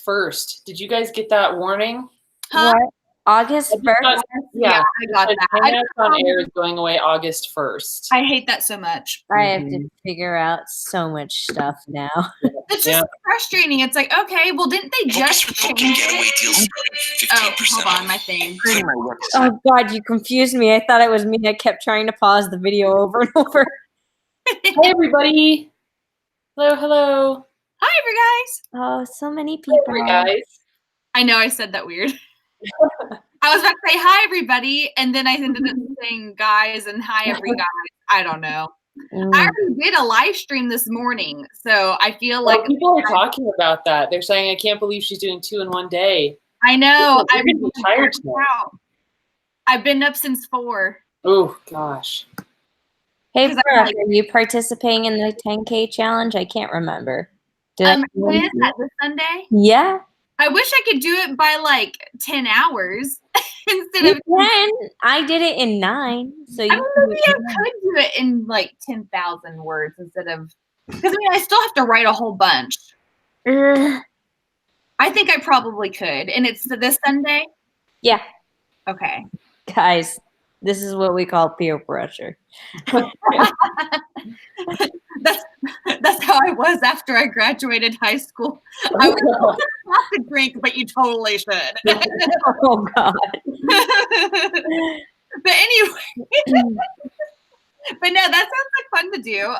1st. Did you guys get that warning? Huh? What? August 1st? Yeah, I got that. Hangouts on Air is going away August 1st. I hate that so much. I have to figure out so much stuff now. It's just frustrating. It's like, okay, well, didn't they just change it? Oh, hold on, my thing. Oh, God, you confused me. I thought it was me. I kept trying to pause the video over and over. Hey, everybody. Hello. Hi, guys. Oh, so many people. Hey, guys. I know I said that weird. I was about to say hi, everybody, and then I ended up saying guys and hi, every guy. I don't know. I already did a live stream this morning, so I feel like people are talking about that. They're saying, I can't believe she's doing 2 in one day. I know. I'm going to be tired tonight. I've been up since 4. Oh, gosh. Hey, Brooke, are you participating in the 10K challenge? I can't remember. When is that, this Sunday? Yeah. I wish I could do it by like 10 hours instead of 10. I did it in 9. So maybe I could do it in like 10,000 words instead of, because I still have to write a whole bunch. I think I probably could. And it's this Sunday? Yeah. Okay. Guys, this is what we call peer pressure. That's how I was after I graduated high school. I was not to drink, but you totally should. Oh, God. But anyway, but no, that sounds like fun to do.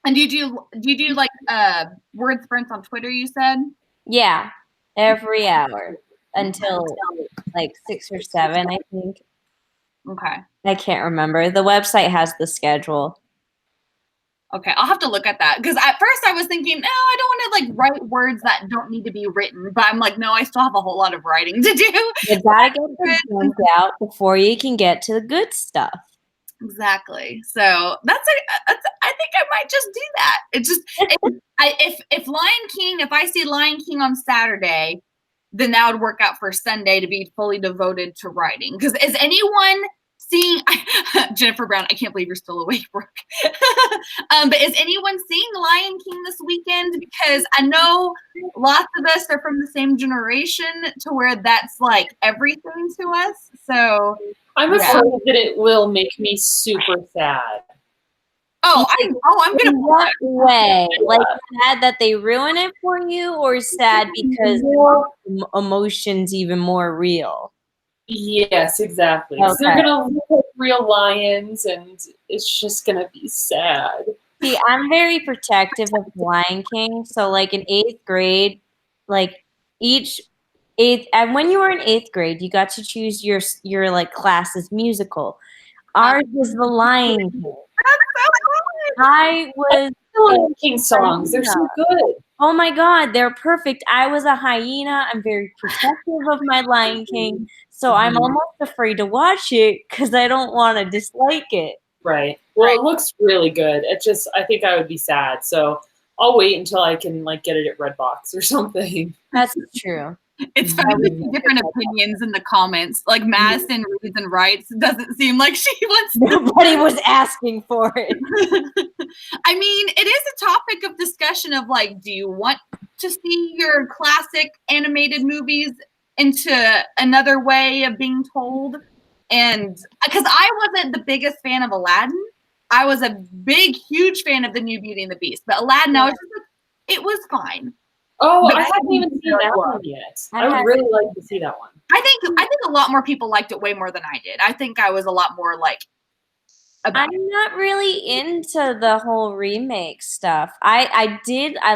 And do you do like word sprints on Twitter, you said? Yeah, every hour until like 6 or 7, I think. Okay. I can't remember. The website has the schedule. Okay, I'll have to look at that, because at first I was thinking, no, I don't want to like write words that don't need to be written, but I'm like, no, I still have a whole lot of writing to do. You gotta get the junk out before you can get to the good stuff. Exactly. So I think I might just do that. It's just if Lion King, if I see Lion King on Saturday, then that would work out for Sunday to be fully devoted to writing. Because is anyone seeing Jennifer Brown? I can't believe you're still awake, Brooke. But is anyone seeing Lion King this weekend? Because I know lots of us are from the same generation to where that's like everything to us. So I'm afraid that it will make me super sad. I'm gonna. What way? Like sad that they ruin it for you, or sad because emotions even more real? Yes, exactly. Okay. They're gonna look like real lions, and it's just gonna be sad. See, I'm very protective of Lion King. So, like in 8th grade, like and when you were in 8th grade, you got to choose your like class's musical. Ours was The Lion King. I was the Lion King songs. They're so good. Oh my God, they're perfect. I was a hyena. I'm very protective of my Lion King, so I'm almost afraid to watch it because I don't want to dislike it. Right. Well, it looks really good. I think I would be sad. So I'll wait until I can like get it at Redbox or something. That's true. It's funny to see different opinions in the comments. Like Madison reads and writes. It doesn't seem like she wants to. Nobody was asking for it. I mean, it is a topic of discussion of like, do you want to see your classic animated movies into another way of being told? And because I wasn't the biggest fan of Aladdin, I was a big, huge fan of the new Beauty and the Beast. But Aladdin, I was just like, it was fine. Oh, I haven't even seen that one yet. I would really like to see that one. I think a lot more people liked it way more than I did. I think I was a lot more like. I'm not really into the whole remake stuff. I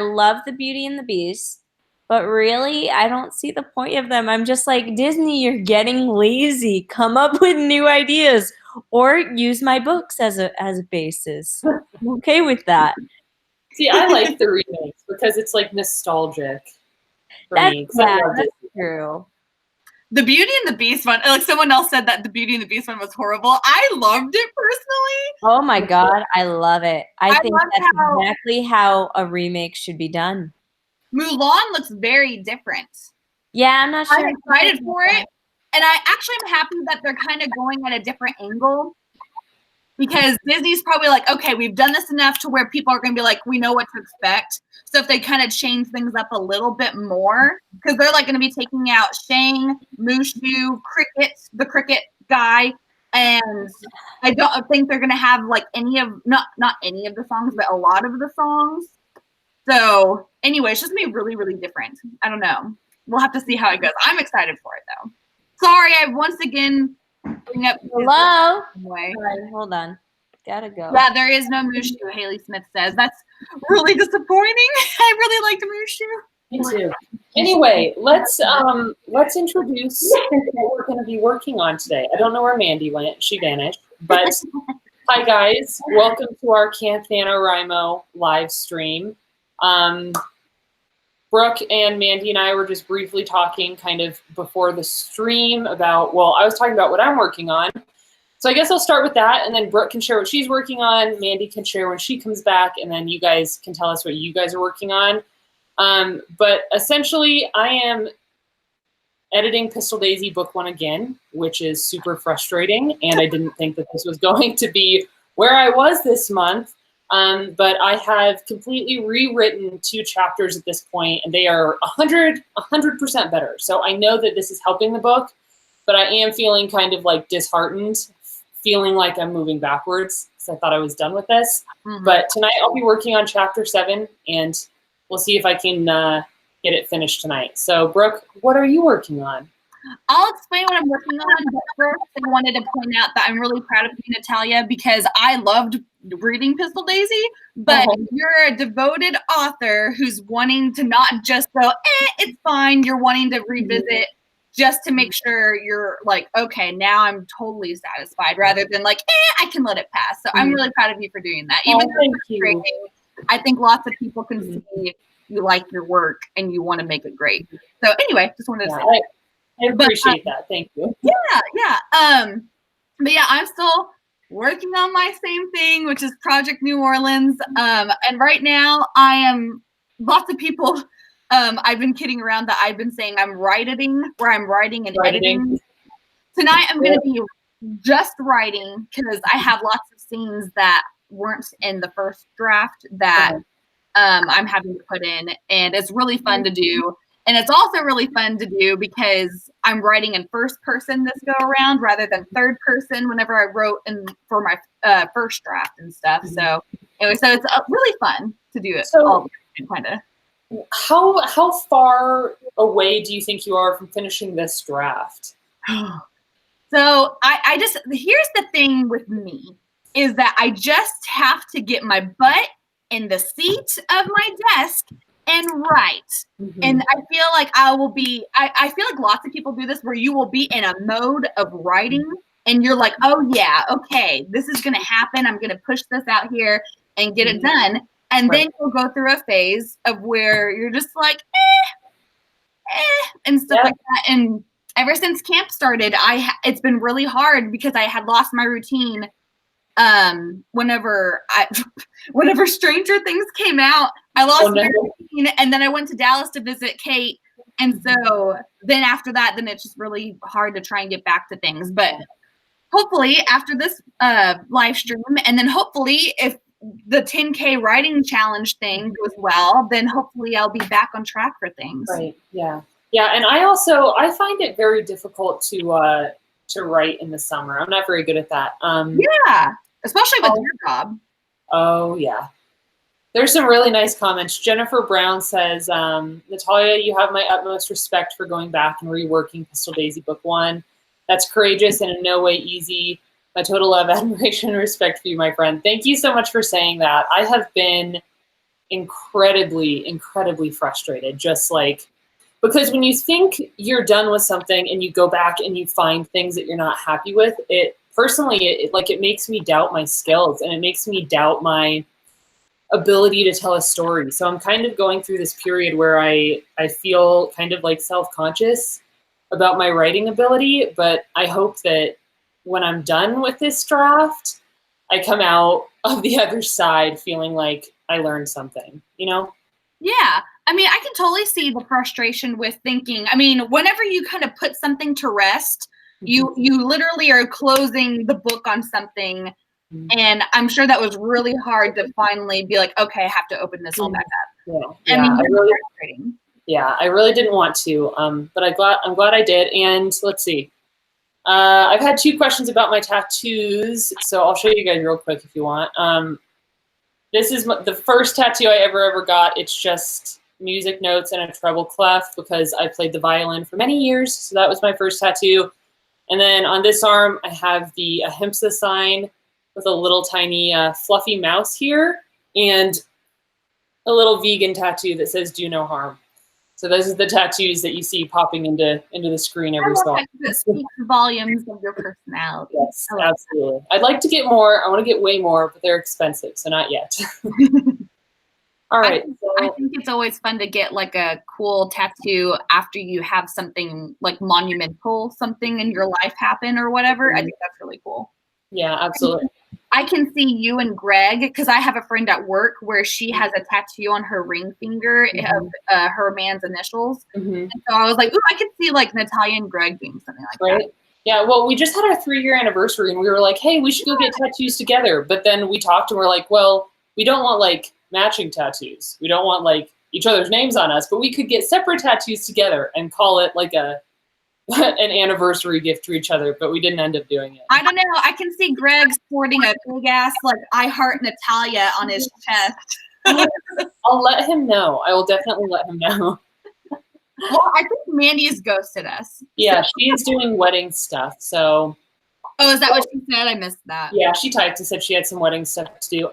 love the Beauty and the Beast, but really I don't see the point of them. I'm just like, Disney, you're getting lazy. Come up with new ideas or use my books as a basis. I'm okay with that. See, I like the remakes because it's like nostalgic for me. That's true. The Beauty and the Beast one, like someone else said that the Beauty and the Beast one was horrible. I loved it personally. Oh my God, I love it. I think that's exactly how a remake should be done. Mulan looks very different. Yeah, I'm not sure. I'm excited for it. And I actually am happy that they're kind of going at a different angle. because Disney's probably like, okay, we've done this enough to where people are going to be like, we know what to expect. So if they kind of change things up a little bit more, because they're like going to be taking out Shang, Mushu, Cricket, the Cricket guy, and I don't think they're going to have like any of, not any of the songs, but a lot of the songs. So anyway, it's just going to be really, really different. I don't know. We'll have to see how it goes. I'm excited for it though. Sorry, I once again bring up. Hello. Right, hold on. Gotta go. Yeah, there is no Mushu, Haley Smith says. That's really disappointing. I really liked Mushu. Me too. Anyway, let's introduce what we're going to be working on today. I don't know where Mandy went. She vanished. But hi, guys. Welcome to our Camp NaNoWriMo live stream. Brooke and Mandy and I were just briefly talking kind of before the stream about, well, I was talking about what I'm working on. So I guess I'll start with that, and then Brooke can share what she's working on. Mandy can share when she comes back, and then you guys can tell us what you guys are working on. But essentially, I am editing Pistol Daisy Book 1 again, which is super frustrating, and I didn't think that this was going to be where I was this month. But I have completely rewritten 2 chapters at this point, and they are 100% better. So I know that this is helping the book, but I am feeling kind of like disheartened, feeling like I'm moving backwards because I thought I was done with this. Mm-hmm. But tonight I'll be working on chapter 7, and we'll see if I can get it finished tonight. So Brooke, what are you working on? I'll explain what I'm working on, but first I wanted to point out that I'm really proud of you, Natalia, because I loved reading Pistol Daisy, but you're a devoted author who's wanting to not just go, it's fine. You're wanting to revisit just to make sure you're like, okay, now I'm totally satisfied, rather than like, I can let it pass. So I'm really proud of you for doing that. Even though it's frustrating, I think lots of people can see you like your work and you want to make it great. So anyway, just wanted to say that. I appreciate that. Thank you. Yeah. But yeah, I'm still working on my same thing, which is Project New Orleans. And right now I am, lots of people, I've been kidding around that I've been saying I'm writing, where I'm writing and editing. Tonight I'm going to be just writing because I have lots of scenes that weren't in the first draft that I'm having to put in, and it's really fun to do. And it's also really fun to do because I'm writing in first person this go around rather than third person whenever I wrote for my first draft and stuff. So anyway, so it's really fun to do it. So kind of. How far away do you think you are from finishing this draft? So I just, here's the thing with me is that I just have to get my butt in the seat of my desk and write. And I feel like I will be, I feel like lots of people do this where you will be in a mode of writing and you're like, oh yeah, okay, this is going to happen. I'm going to push this out here and get it done. And then you'll go through a phase of where you're just like, and stuff like that. And ever since camp started, it's been really hard because I had lost my routine. Whenever Stranger Things came out, I lost my routine, and then I went to Dallas to visit Kate. And so then after that, then it's just really hard to try and get back to things. But hopefully after this live stream, and then hopefully if the 10K writing challenge thing goes well, then hopefully I'll be back on track for things. Right. Yeah. Yeah. And I find it very difficult to write in the summer. I'm not very good at that. Yeah. Especially with your job. Oh, yeah. There's some really nice comments. Jennifer Brown says, Natalia, you have my utmost respect for going back and reworking Pistol Daisy Book 1. That's courageous and in no way easy. My total love, admiration, and respect for you, my friend. Thank you so much for saying that. I have been incredibly, incredibly frustrated. Just like, because when you think you're done with something and you go back and you find things that you're not happy with, it makes me doubt my skills, and it makes me doubt my ability to tell a story. So I'm kind of going through this period where I feel kind of like self-conscious about my writing ability, but I hope that when I'm done with this draft, I come out of the other side feeling like I learned something, you know? Yeah. I mean, I can totally see the frustration with thinking, I mean, whenever you kind of put something to rest, you literally are closing the book on something And I'm sure that was really hard to finally be like, okay, I have to open this all back up. Yeah, I mean, I really didn't want to, but I'm glad I did. And let's see. I've had 2 questions about my tattoos, so I'll show you guys real quick if you want. This is the first tattoo I ever got. It's just music notes and a treble clef because I played the violin for many years, so that was my first tattoo. And then on this arm, I have the ahimsa sign with a little tiny fluffy mouse here and a little vegan tattoo that says "Do no harm." So those are the tattoos that you see popping into the screen every so often. That speaks volumes of your personality. Yes, absolutely. I'd like to get more. I want to get way more, but they're expensive, so not yet. All right. I think it's always fun to get like a cool tattoo after you have something like monumental, something in your life happen or whatever. I think that's really cool. Yeah, absolutely. I can see you and Greg, because I have a friend at work where she has a tattoo on her ring finger of her man's initials. And so I was like, ooh, I could see like Natalia and Greg doing something like that. Yeah, well, we just had our 3-year anniversary and we were like, hey, we should go get tattoos together. But then we talked and we're like, well, we don't want like matching tattoos. We don't want like each other's names on us, but we could get separate tattoos together and call it like an anniversary gift to each other, but we didn't end up doing it. I don't know. I can see Greg sporting a big ass like I heart Natalia on his chest. I'll let him know. I will definitely let him know. Well, I think Mandy's ghosted us. Yeah, she is doing wedding stuff. So. Oh, is that what she said? I missed that. Yeah, she typed and said she had some wedding stuff to do.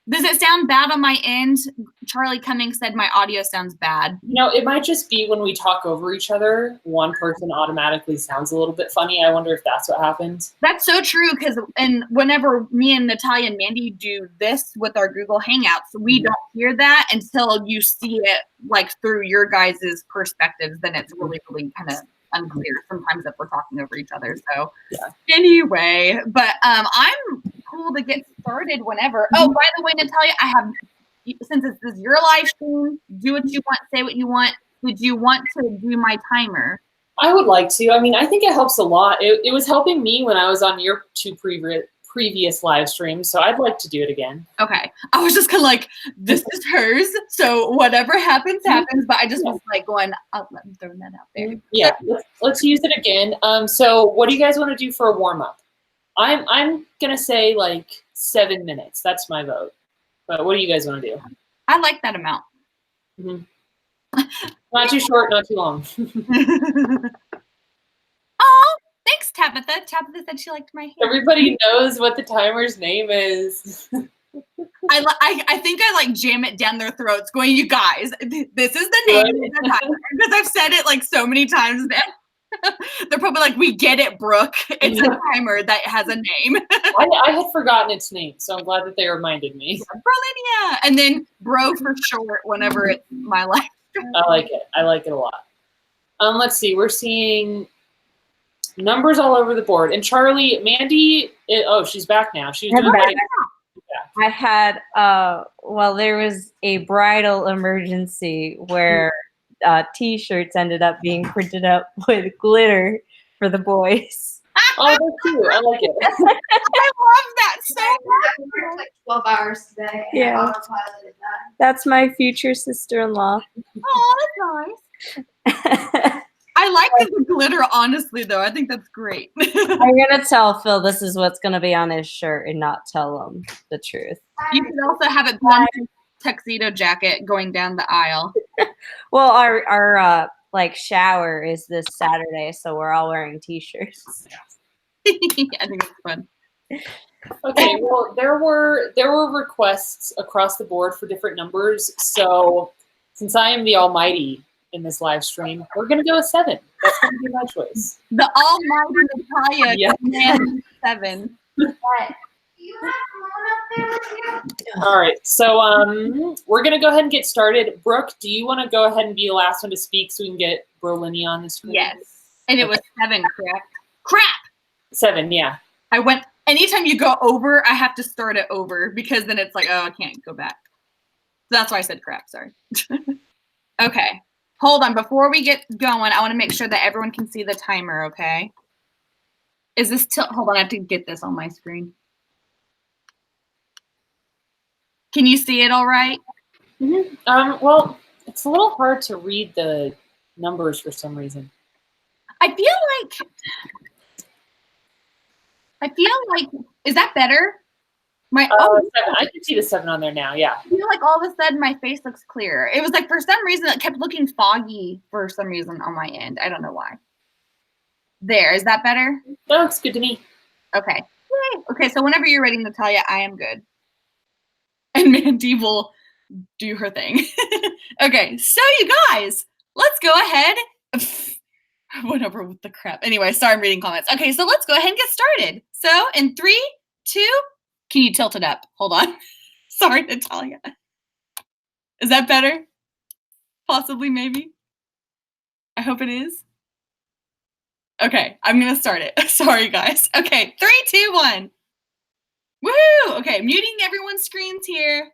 Does it sound bad on my end? Charlie Cummings said my audio sounds bad. You know, it might just be when we talk over each other, one person automatically sounds a little bit funny. I wonder if that's what happens. That's so true, because whenever me and Natalia and Mandy do this with our Google Hangouts, we don't hear that until you see it like through your guys' perspectives. Then it's really, really kind of unclear sometimes if we're talking over each other. So anyway, but I'm cool to get started whenever. Oh, by the way, Natalia, I have, since this is your live stream, do what you want, say what you want. Would you want to do my timer? I would like to. I mean, I think it helps a lot. It was helping me when I was on your 2 previous live streams, so I'd like to do it again. Okay. I was just kind of like, this is hers, so whatever happens, happens, but I just was like going, I'm throwing that out there. Yeah, let's use it again. So what do you guys want to do for a warm-up? I'm going to say like 7 minutes. That's my vote. But what do you guys want to do? I like that amount. Not too short, not too long. Oh, thanks, Tabitha. Tabitha said she liked my hair. Everybody knows what the timer's name is. I think I like jam it down their throats going, you guys, this is the name of the timer. Because I've said it like so many times now. They're probably like, we get it, Brooke. It's a timer that has a name. I had forgotten its name, so I'm glad that they reminded me. Brolinia. And then bro for short whenever it's my life. I like it. I like it a lot. Let's see. We're seeing numbers all over the board. And Charlie, Mandy, she's back now. She's doing back. I had, well, there was a bridal emergency where T-shirts ended up being printed up with glitter for the boys. Oh, that's cute. I like it. I love that so much. I worked like 12 hours today. Yeah. That's my future sister-in-law. Oh, that's nice. I like the glitter, honestly, though. I think that's great. I'm going to tell Phil this is what's going to be on his shirt and not tell him the truth. You can also have it one tuxedo jacket going down the aisle. Well, our like shower is this Saturday, so we're all wearing T-shirts. I think it's fun. Okay, well, there were requests across the board for different numbers. So since I am the almighty in this live stream, we're going to go with 7. That's going to be my choice. The almighty Natalia, Yeah. 7. All right, so we're going to go ahead and get started. Brooke, do you want to go ahead and be the last one to speak so we can get Brolinia on the screen? Yes. And it was 7, correct? Crap! 7, yeah. I went, anytime you go over, I have to start it over because then it's like, oh, I can't go back. So that's why I said crap, sorry. Okay. Hold on, before we get going, I want to make sure that everyone can see the timer, okay? Is this tilt? Hold on, I have to get this on my screen. Can you see it all right? Well, it's a little hard to read the numbers for some reason. I feel like, is that better? My 7. I can see the 7 on there now. Yeah. I feel like all of a sudden my face looks clearer. It was like for some reason it kept looking foggy for some reason on my end. I don't know why. There, is that better? That looks good to me. Okay. Yay. Okay, so whenever you're ready, Natalia, I am good. And Mandy will do her thing. Okay, so you guys, let's go ahead. I went over with the crap. Anyway, sorry, I'm reading comments. Okay, so let's go ahead and get started. So in 3, 2, can you tilt it up? Hold on. Sorry, Natalia. Is that better? Possibly, maybe. I hope it is. Okay, I'm gonna start it. Sorry, guys. Okay, 3, 2, 1. Woohoo! Okay, muting everyone's screens here.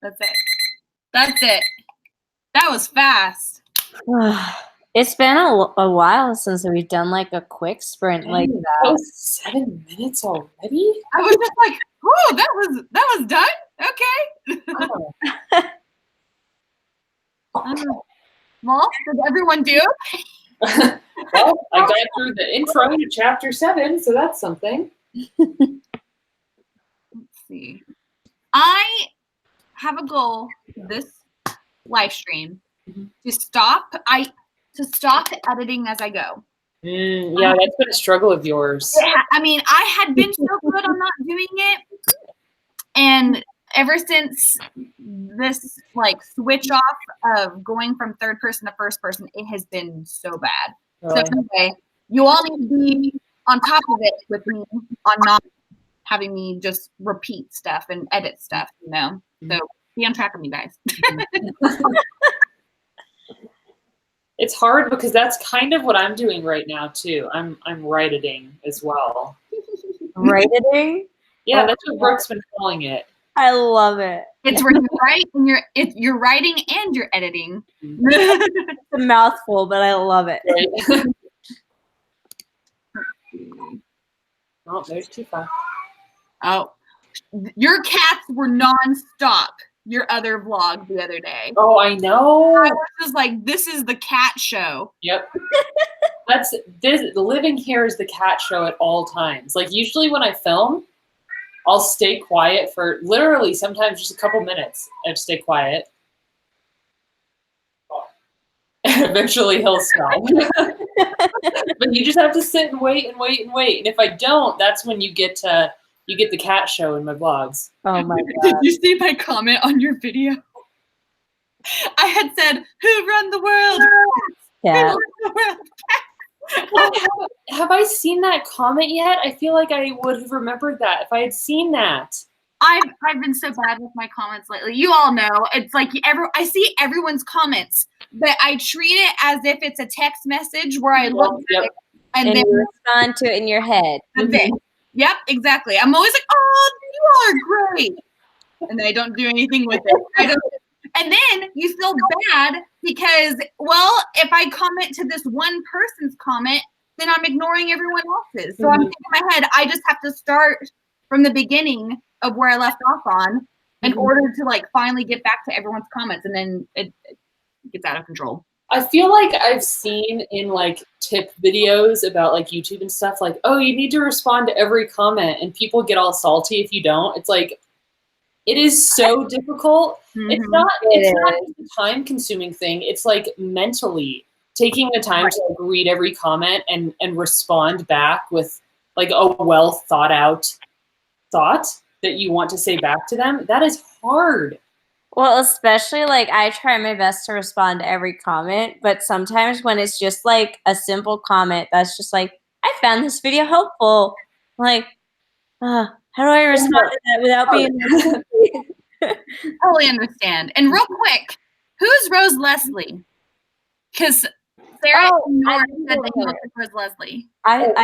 That's it. That's it. That was fast. It's been a while since we've done like a quick sprint like that. That was 7 minutes already? I was just like, oh, that was done? Okay. Well, did everyone do? Well, I got through the intro to chapter 7, so that's something. Let's see. I have a goal this live stream to stop editing as I go. Yeah, that's been a struggle of yours. Yeah, I mean, I had been so good on not doing it, and ever since this like switch off of going from third person to first person, it has been so bad. So anyway, you all need to be on top of it with me on not having me just repeat stuff and edit stuff, you know. So be on track with me, guys. It's hard because that's kind of what I'm doing right now too. I'm writing as well. Writing? Yeah, that's what Brooke's been calling it. I love it. It's where you write and you're writing and you're editing. It's a mouthful, but I love it. Right? Oh, there's too far. Oh, your cats were nonstop. Your other vlog the other day. Oh, I know. I was just like, this is the cat show. Yep. Living here is the cat show at all times. Like usually when I film, I'll stay quiet for literally sometimes just a couple minutes. I just stay quiet. And eventually he'll stop. But you just have to sit and wait and wait and wait. And if I don't, that's when you get the cat show in my vlogs. Oh my god. Did you see my comment on your video? I had said, who run the world? Yeah. Who run the world? Well, have I seen that comment yet? I feel like I would have remembered that if I had seen that. I've been so bad with my comments lately. You all know. It's like I see everyone's comments, but I treat it as if it's a text message where I look at it and then you respond to it in your head. That's it. Yep, exactly. I'm always like, oh, you all are great. And then I don't do anything with it. And then you feel bad because, well, if I comment to this one person's comment, then I'm ignoring everyone else's. So I'm thinking in my head, I just have to start from the beginning of where I left off on in order to like finally get back to everyone's comments. And then it gets out of control. I feel like I've seen in like tip videos about like YouTube and stuff like, oh, you need to respond to every comment and people get all salty if you don't. It's like, it is so difficult. It's not just a time consuming thing. It's like mentally taking the time to like, read every comment and respond back with like a well thought out thought that you want to say back to them. That is hard. Well, especially like I try my best to respond to every comment, but sometimes when it's just like a simple comment that's just like, I found this video helpful. Like, how do I respond to that without being totally understand. And real quick, who's Rose Leslie? Because Sarah said that you looked at Rose Leslie.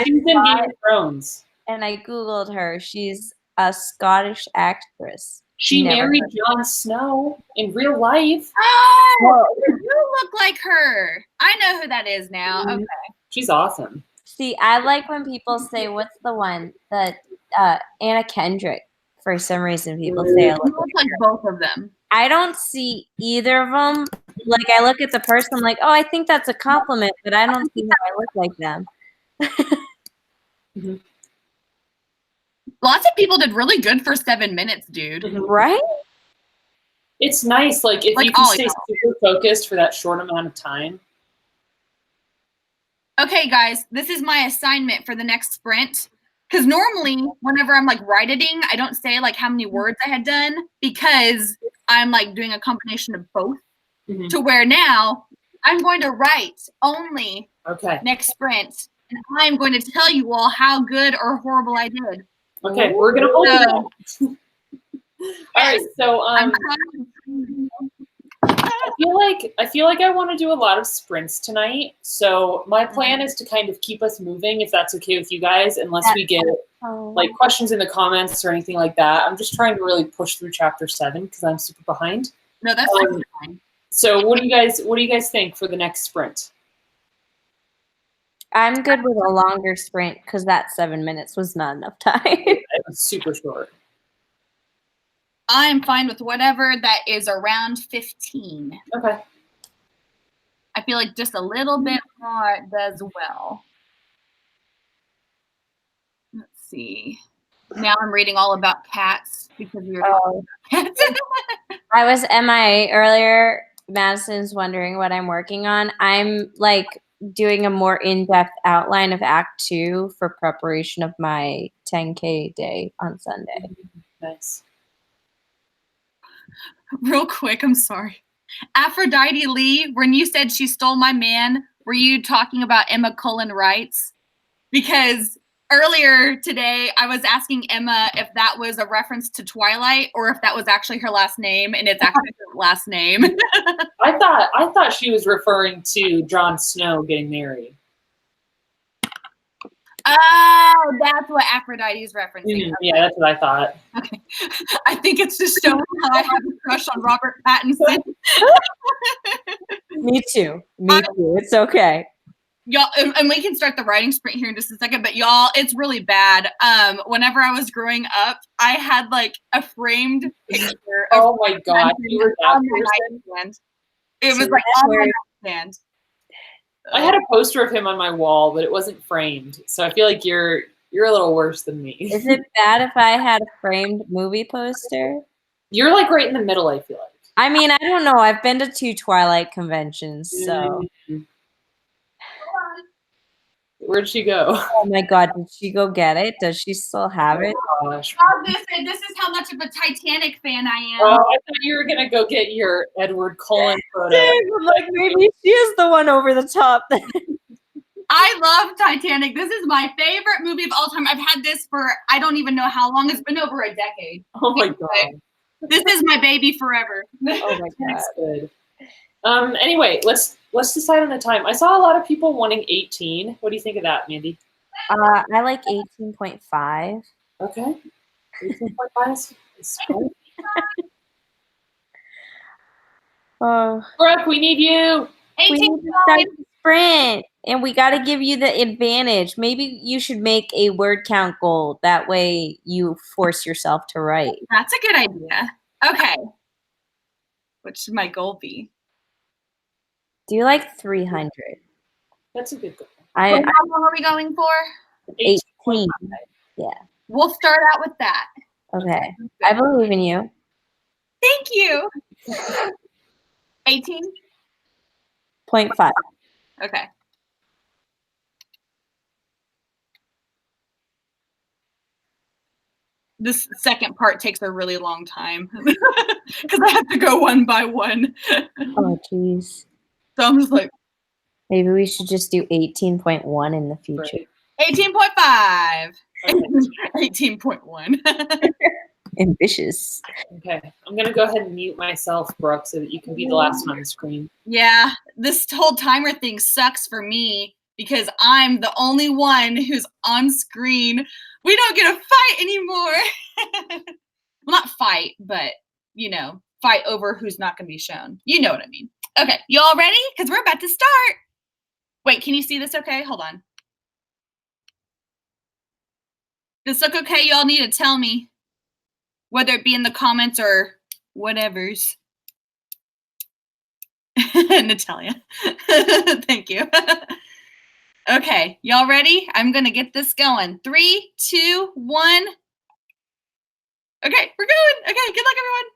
She's in Game of Thrones. And I Googled her. She's a Scottish actress. She married Jon Snow in real life. Oh, you look like her. I know who that is now. Okay. She's awesome. See, I like when people say, what's the one that Anna Kendrick, for some reason, people say I look like both of them. I don't see either of them. Like, I look at the person, I'm like, oh, I think that's a compliment, but I don't see how I look like them. Lots of people did really good for 7 minutes, dude. Right? It's nice, like, if you can stay super focused for that short amount of time. Okay, guys, this is my assignment for the next sprint. Because normally, whenever I'm, like, writing, I don't say, like, how many words I had done because I'm, like, doing a combination of both. To where now, I'm going to write only next sprint. And I'm going to tell you all how good or horrible I did. Okay, we're gonna hold it. All right, so feel like I want to do a lot of sprints tonight. So my plan is to kind of keep us moving, if that's okay with you guys, unless we get like questions in the comments or anything like that. I'm just trying to really push through chapter 7 because I'm super behind. No, that's fine. So what do you guys think for the next sprint? I'm good with a longer sprint because that 7 minutes was not enough time. It was super short. I'm fine with whatever that is around 15. Okay. I feel like just a little bit more does well. Let's see. Now I'm reading all about cats because we were talking about cats. I was MIA earlier. Madison's wondering what I'm working on. I'm like doing a more in-depth outline of Act 2 for preparation of my 10K day on Sunday. Nice. Real quick, I'm sorry. Aphrodite Lee, when you said she stole my man, were you talking about Emma Cullen Wrights? Because earlier today, I was asking Emma if that was a reference to Twilight or if that was actually her last name, and it's actually her last name. I thought she was referring to Jon Snow getting married. Oh, that's what Aphrodite is referencing. Mm-hmm. Yeah, that's what I thought. Okay. I think it's just showing how I have a crush on Robert Pattinson. Me too. Me too. It's okay. Y'all, and we can start the writing sprint here in just a second, but y'all, it's really bad. Whenever I was growing up, I had like a framed picture of oh my god, you were that person? It was like on my nightstand. I had a poster of him on my wall, but it wasn't framed. So I feel like you're a little worse than me. Is it bad if I had a framed movie poster? You're like right in the middle, I feel like. I mean, I don't know. I've been to 2 Twilight conventions, so. Where'd she go? Oh my god, did she go get it? Does she still have it? Oh gosh. This is how much of a Titanic fan I am. Oh, I thought you were gonna go get your Edward Cullen photo. I'm like, maybe she is the one over the top. I love Titanic. This is my favorite movie of all time. I've had this for I don't even know how long. It's been over a decade. Oh my god. This is my baby forever. Oh my god. That's good. Anyway, let's decide on the time. I saw a lot of people wanting 18. What do you think of that, Mandy? I like 18.5. Okay. 18.5 is fine. Brooke, we need you. We need to start the sprint, and we got to give you the advantage. Maybe you should make a word count goal. That way you force yourself to write. That's a good idea. Okay. What should my goal be? Do you like 300? That's a good goal. How long are we going for? 18. Yeah. We'll start out with that. Okay. I believe in you. Thank you. 18.5. Okay. This second part takes a really long time because I have to go one by one. Oh, jeez. So I'm just like. Maybe we should just do 18.1 in the future. 18.5. 18.1. Ambitious. Okay. I'm going to go ahead and mute myself, Brooke, so that you can be the last one on the screen. Yeah. This whole timer thing sucks for me because I'm the only one who's on screen. We don't get to fight anymore. Well, not fight, but, you know, fight over who's not going to be shown. You know what I mean. Okay. Y'all ready? Because we're about to start. Wait, can you see this okay? Hold on. Does this look okay? Y'all need to tell me, whether it be in the comments or whatevers. Natalia. Thank you. Okay, y'all ready? I'm going to get this going. 3, 2, 1. Okay, we're going. Okay, good luck, everyone.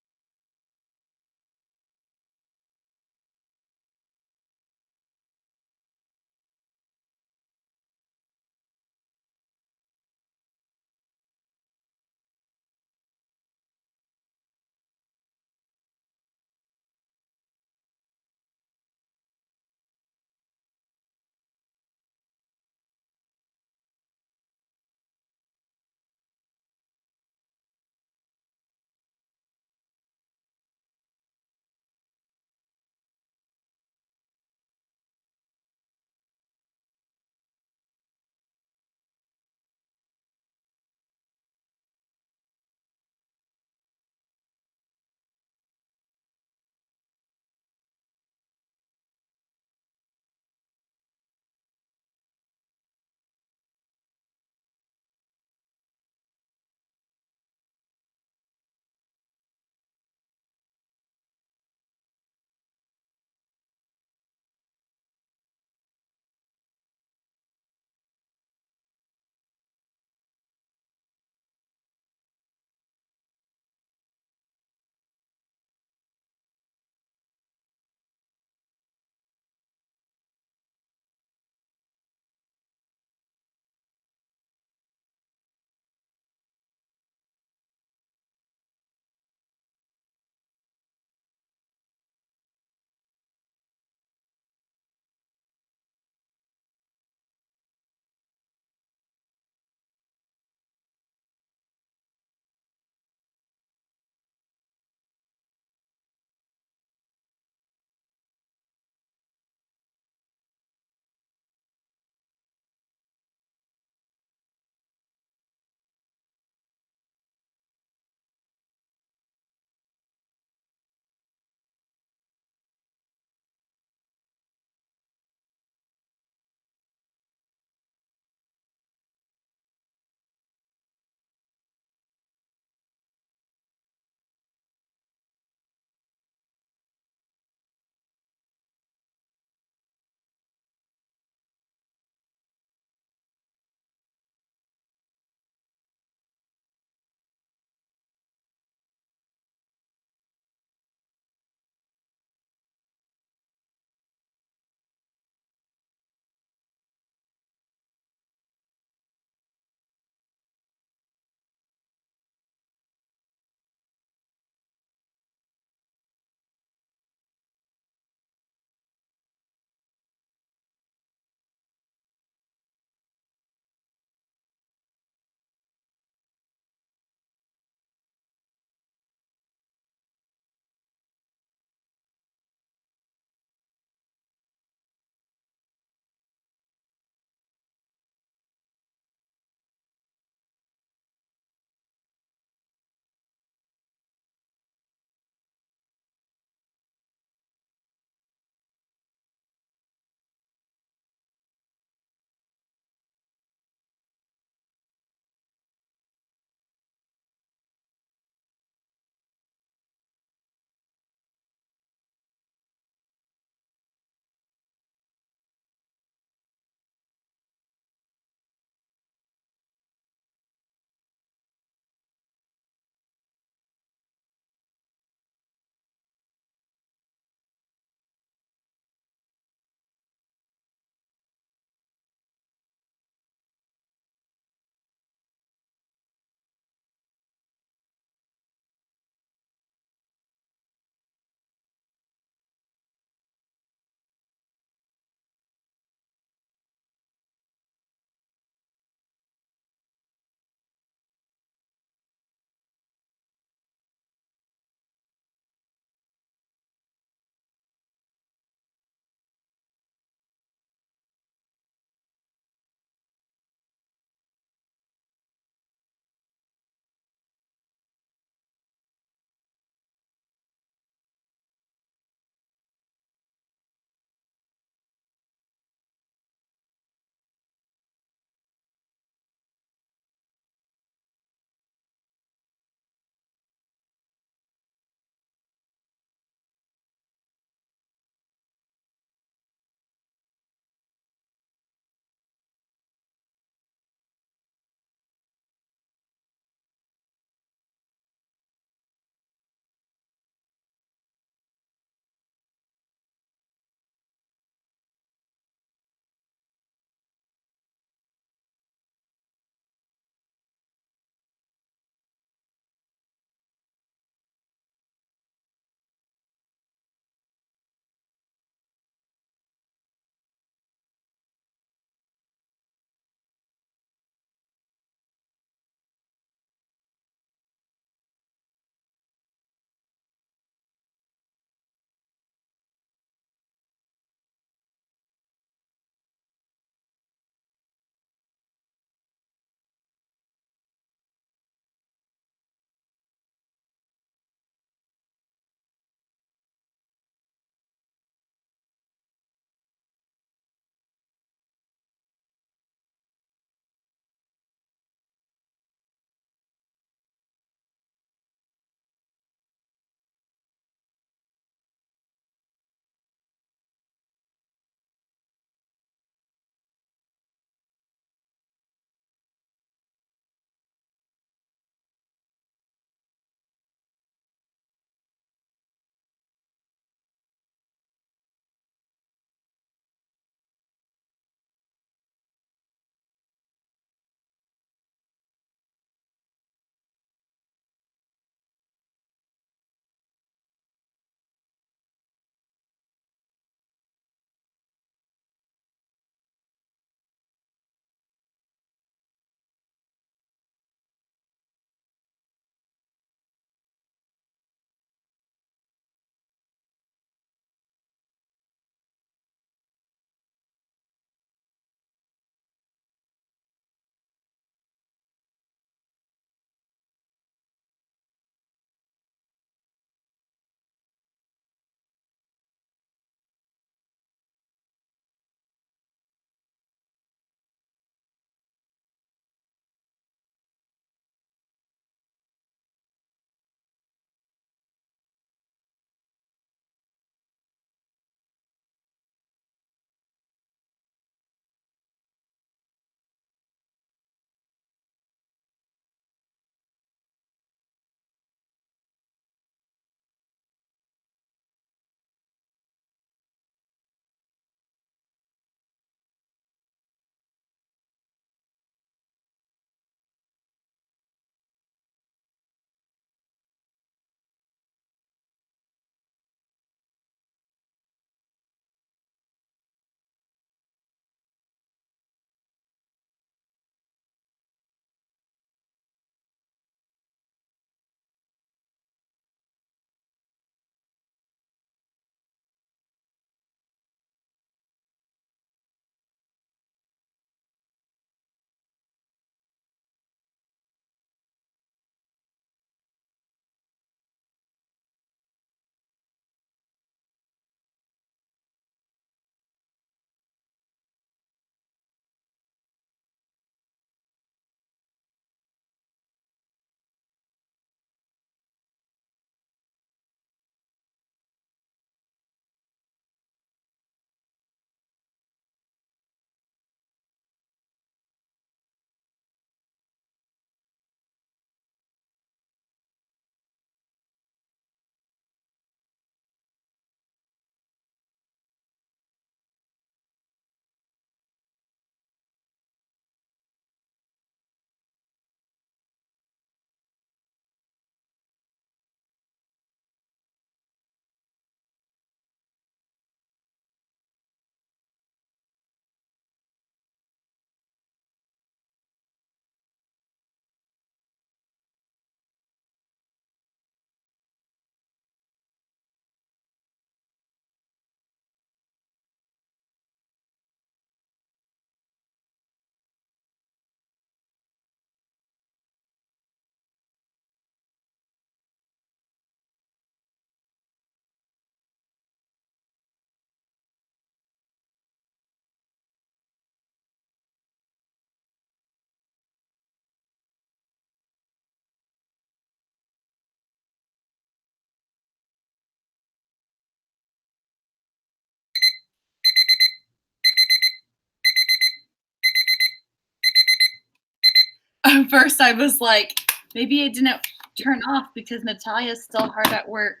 at first I was like, maybe it didn't turn off because Natalia's still hard at work.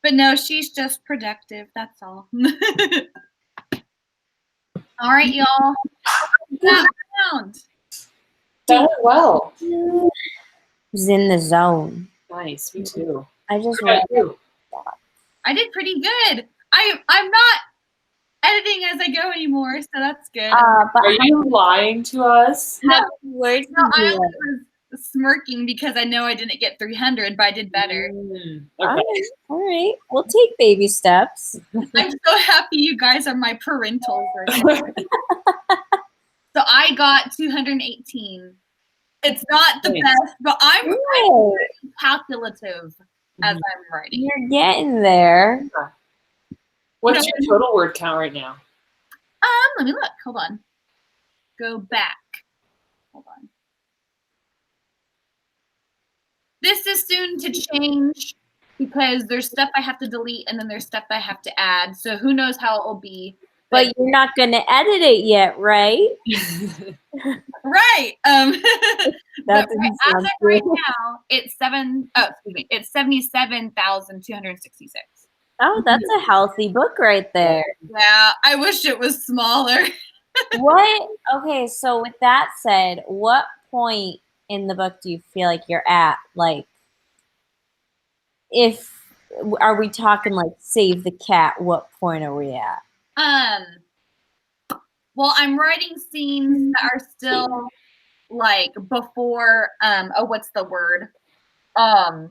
But no, she's just productive. That's all. All right, y'all. Round. Done it well. Was in the zone. Nice, me too. I just What about read you? I did pretty good. I'm not editing as I go anymore, so that's good. but Are you lying to us? how many words No, did I you was smirking because I know I didn't get 300, but I did better. Okay. All right. We'll take baby steps. I'm so happy you guys are my parentals right now. So I got 218. It's not the Nice. best, but I'm Good. calculative as I'm writing. You're getting there. What's your total word count right now? Let me look. Hold on. Go back. Hold on. This is soon to change because there's stuff I have to delete and then there's stuff I have to add. So who knows how it will be. But you're not going to edit it yet, right? Right. That But doesn't as sound of right good. now, it's 77,266. Oh, that's a healthy book right there. Yeah, I wish it was smaller. What? Okay, so with that said, what point in the book do you feel like you're at? Like, are we talking like save the cat? What point are we at? Well, I'm writing scenes that are still like before what's the word? I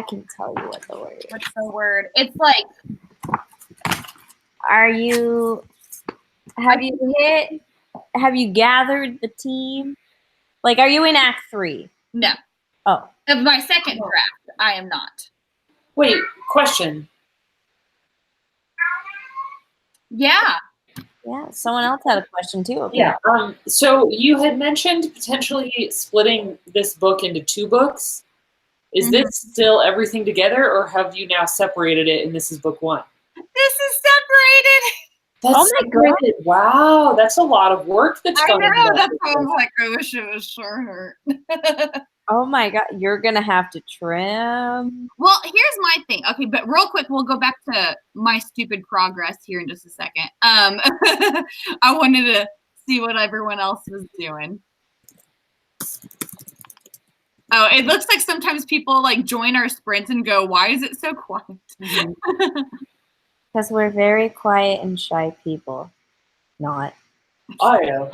can tell you what the word is. What's the word? It's like Have you gathered the team? Like, are you in Act 3? no. Oh. Of my second draft, I am not. Wait, question. Yeah. Yeah, someone else had a question too. Okay. Yeah. So you had mentioned potentially splitting this book into 2 books. Is this still everything together, or have you now separated it and this is book 1? This is separated. That's Oh my God. separated. Wow, that's a lot of work that's I gone into know. that That's why I book. was like, I wish it was shorter. Oh my God, you're gonna have to trim. Well, here's my thing. Okay, but real quick, we'll go back to my stupid progress here in just a second. I wanted to see what everyone else was doing. Oh, it looks like sometimes people like join our sprints and go, "Why is it so quiet?" Because we're very quiet and shy people. Not. I know.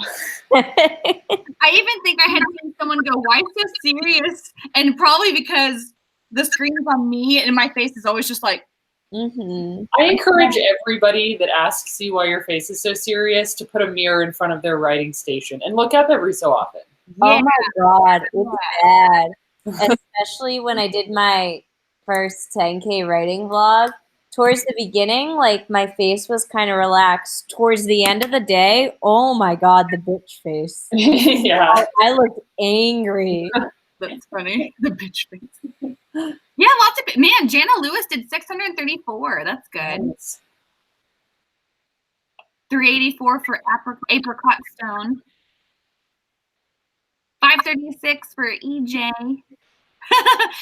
I even think I had seen someone go, "Why so serious?" And probably because the screen's on me and my face is always just like. I encourage everybody that asks you why your face is so serious to put a mirror in front of their writing station and look up every so often. Oh my God, it's bad. Especially when I did my first 10K writing vlog. Towards the beginning, like my face was kind of relaxed. Towards the end of the day, oh my God, the bitch face. Yeah. I looked angry. That's funny. The bitch face. Yeah, lots of man. Jana Lewis did 634. That's good. Nice. 384 for Apricot Stone. 536 for EJ.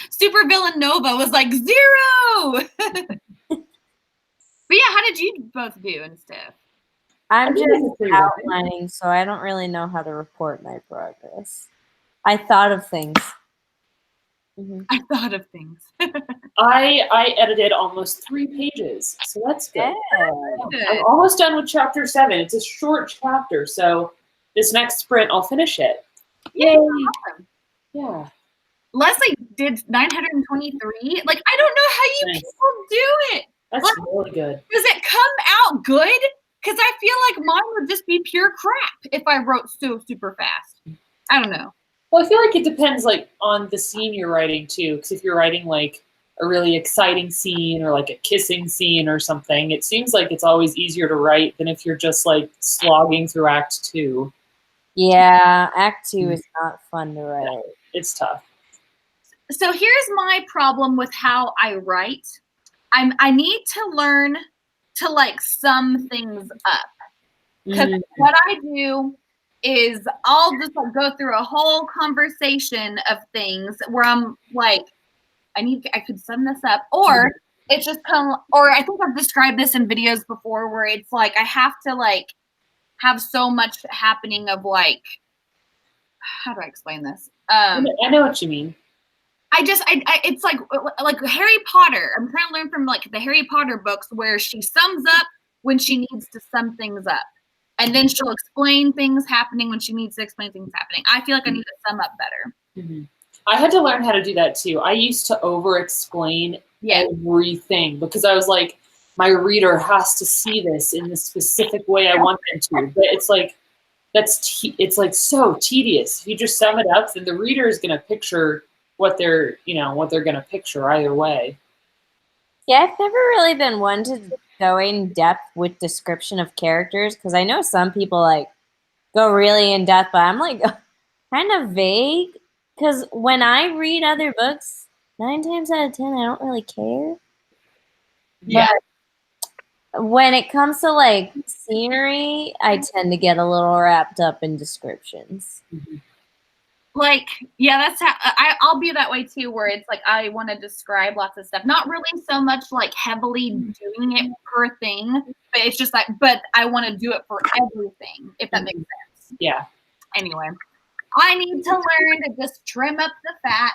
Super Villanova was like 0. But yeah, how did you both do and stuff? I'm just outlining, so I don't really know how to report my progress. I thought of things. I thought of things. I edited almost 3 pages, so that's good. Good. I'm almost done with chapter 7. It's a short chapter, so this next sprint I'll finish it. Yay! Awesome. Yeah. Leslie did 923. Like, I don't know how you people do it. That's really good. Does it come out good? Because I feel like mine would just be pure crap if I wrote so super fast. I don't know. Well, I feel like it depends like on the scene you're writing too. Because if you're writing like a really exciting scene or like a kissing scene or something, it seems like it's always easier to write than if you're just like slogging through Act 2. Yeah, Act 2 is not fun to write. Yeah, it's tough. So here's my problem with how I write. I need to learn to like sum things up. Because what I do is I'll just like go through a whole conversation of things where I'm like, I could sum this up, or it's just or I think I've described this in videos before where it's like I have to like have so much happening of like, how do I explain this? I know what you mean. It's like Harry Potter. I'm trying to learn from like the Harry Potter books where she sums up when she needs to sum things up. And then she'll explain things happening when she needs to explain things happening. I feel like I need to sum up better. Mm-hmm. I had to learn how to do that too. I used to over-explain everything because I was like, my reader has to see this in the specific way I want them to. But it's like, it's like so tedious. If you just sum it up, then the reader is going to picture what they're going to picture either way. Yeah, I've never really been one to go in depth with description of characters because I know some people like go really in depth, but I'm like kind of vague because when I read other books, 9 times out of 10, I don't really care. Yeah. But when it comes to like scenery, I tend to get a little wrapped up in descriptions. Mm-hmm. Like, yeah, that's how I'll be that way too, where it's like I want to describe lots of stuff. Not really so much like heavily doing it per thing, but it's just like, but I want to do it for everything, if that makes sense. Yeah. Anyway, I need to learn to just trim up the fat.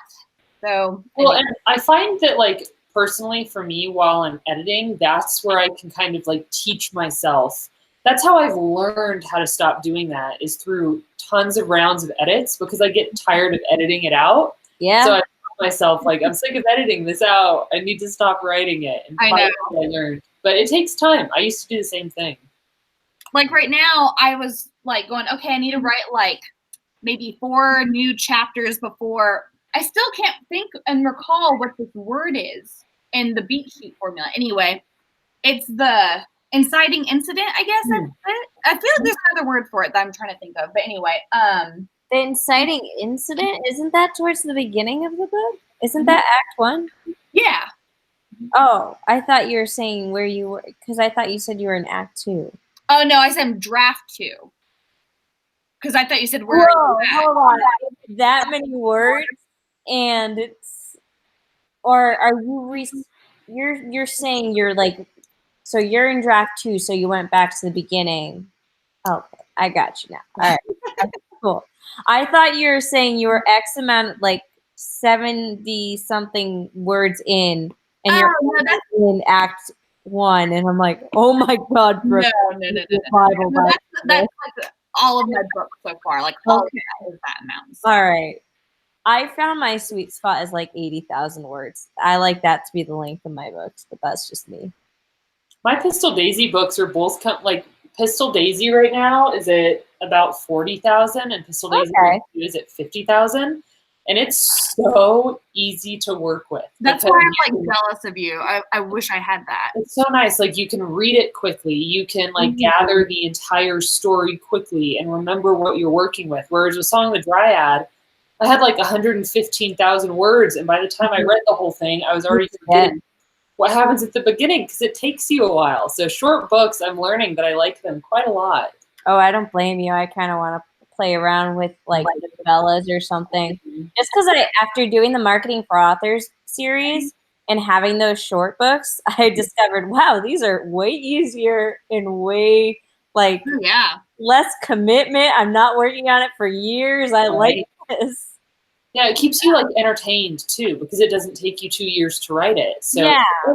So, well, and I find that like personally for me, while I'm editing, that's where I can kind of like teach myself. That's how I've learned how to stop doing that, is through tons of rounds of edits, because I get tired of editing it out. Yeah. So I tell myself, like, I'm sick of editing this out. I need to stop writing it. And I know. I learned. But it takes time. I used to do the same thing. Like right now, I was like going, okay, I need to write like maybe 4 new chapters before. I still can't think and recall what this word is in the beat sheet formula. Anyway, it's the inciting incident, I guess. I feel like there's another word for it that I'm trying to think of. But anyway, the inciting incident, isn't that towards the beginning of the book? Isn't that Act 1? Yeah. Oh, I thought you were saying where you were, because I thought you said you were in Act 2. Oh no, I said draft 2. Because I thought you said where. Whoa, hold on. That many words, and it's, or are you you're saying you're like, so you're in draft 2, so you went back to the beginning. Okay, I got you now. All right, cool. I thought you were saying you were X amount, like 70 something words in, and you're in Act 1, and I'm like, oh my God, Brooke. No. That's like all of my books so far. Like all of that is that amount. So. All right. I found my sweet spot is like 80,000 words. I like that to be the length of my books, but that's just me. My Pistol Daisy books are both like Pistol Daisy right now is at about 40,000, and Pistol Daisy is at 50,000, and it's so easy to work with. That's why I'm like jealous of you. I wish I had that. It's so nice. Like you can read it quickly. You can like gather the entire story quickly and remember what you're working with. Whereas with Song of the Dryad, I had like 115,000 words, and by the time I read the whole thing, I was already forgetting what happens at the beginning because it takes you a while. So short books, I'm learning that I like them quite a lot. Oh, I don't blame you. I kind of want to play around with like novellas or something. Just because after doing the Marketing for Authors series and having those short books, I discovered, wow, these are way easier and way like less commitment. I'm not working on it for years. I like this. Yeah, it keeps you like entertained too because it doesn't take you 2 years to write it. So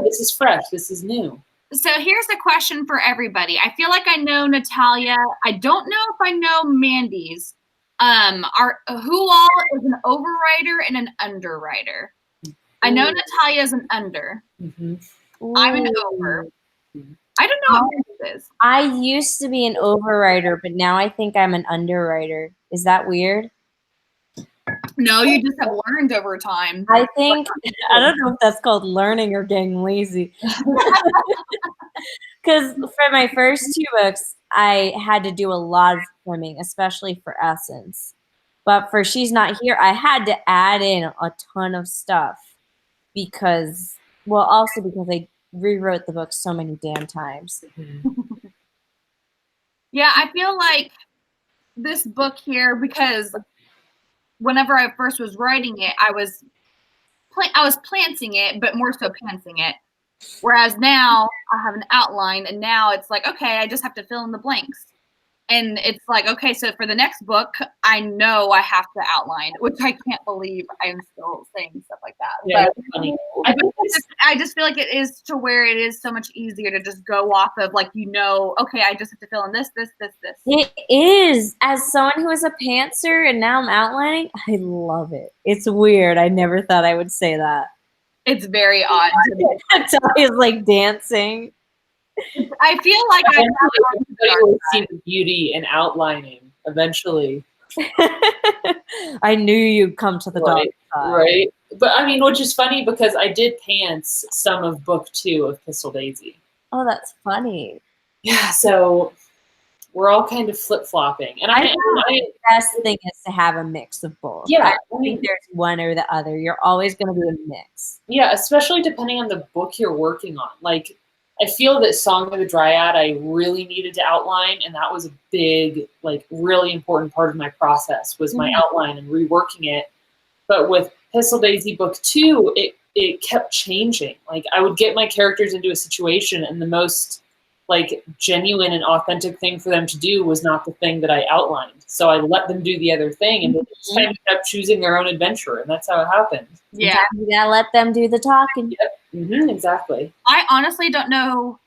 this is fresh. This is new. So here's the question for everybody. I feel like I know Natalia. I don't know if I know Mandy's. Who all is an overwriter and an underwriter? I know Natalia is an under. I'm an over. I don't know what this is. I used to be an overwriter, but now I think I'm an underwriter. Is that weird? No, you just have learned over time. I think, I don't know if that's called learning or getting lazy. Because for my first 2 books, I had to do a lot of trimming, especially for Essence. But for She's Not Here, I had to add in a ton of stuff because, well, also because I rewrote the book so many damn times. Yeah, I feel like this book here because whenever I first was writing it, I was planting it, but more so pantsing it. Whereas now I have an outline, and now it's like, okay, I just have to fill in the blanks. And it's like, okay, so for the next book, I know I have to outline, which I can't believe I'm still saying stuff like that. Yeah, But that's funny. I just feel like it is to where it is so much easier to just go off of like, okay, I just have to fill in this. It is. As someone who is a pantser and now I'm outlining, I love it. It's weird. I never thought I would say that. It's very odd to me. Talia's like dancing. I feel like Everybody will see the beauty in outlining eventually. I knew you'd come to the dark side. Right. But I mean, which is funny because I did pants some of book 2 of Pistol Daisy. Oh, that's funny. Yeah, so we're all kind of flip-flopping. And the best thing is to have a mix of both. Yeah. I don't think there's one or the other. You're always going to be a mix. Yeah, especially depending on the book you're working on. Like, I feel that Song of the Dryad I really needed to outline, and that was a big, like, really important part of my process was my outline and reworking it. But with Pistol Daisy book 2, it kept changing. Like, I would get my characters into a situation, and the most, like, genuine and authentic thing for them to do was not the thing that I outlined. So I let them do the other thing, and they just kind of kept choosing their own adventure, and that's how it happened. Yeah. You gotta let them do the talking. Yep. Exactly. I honestly don't know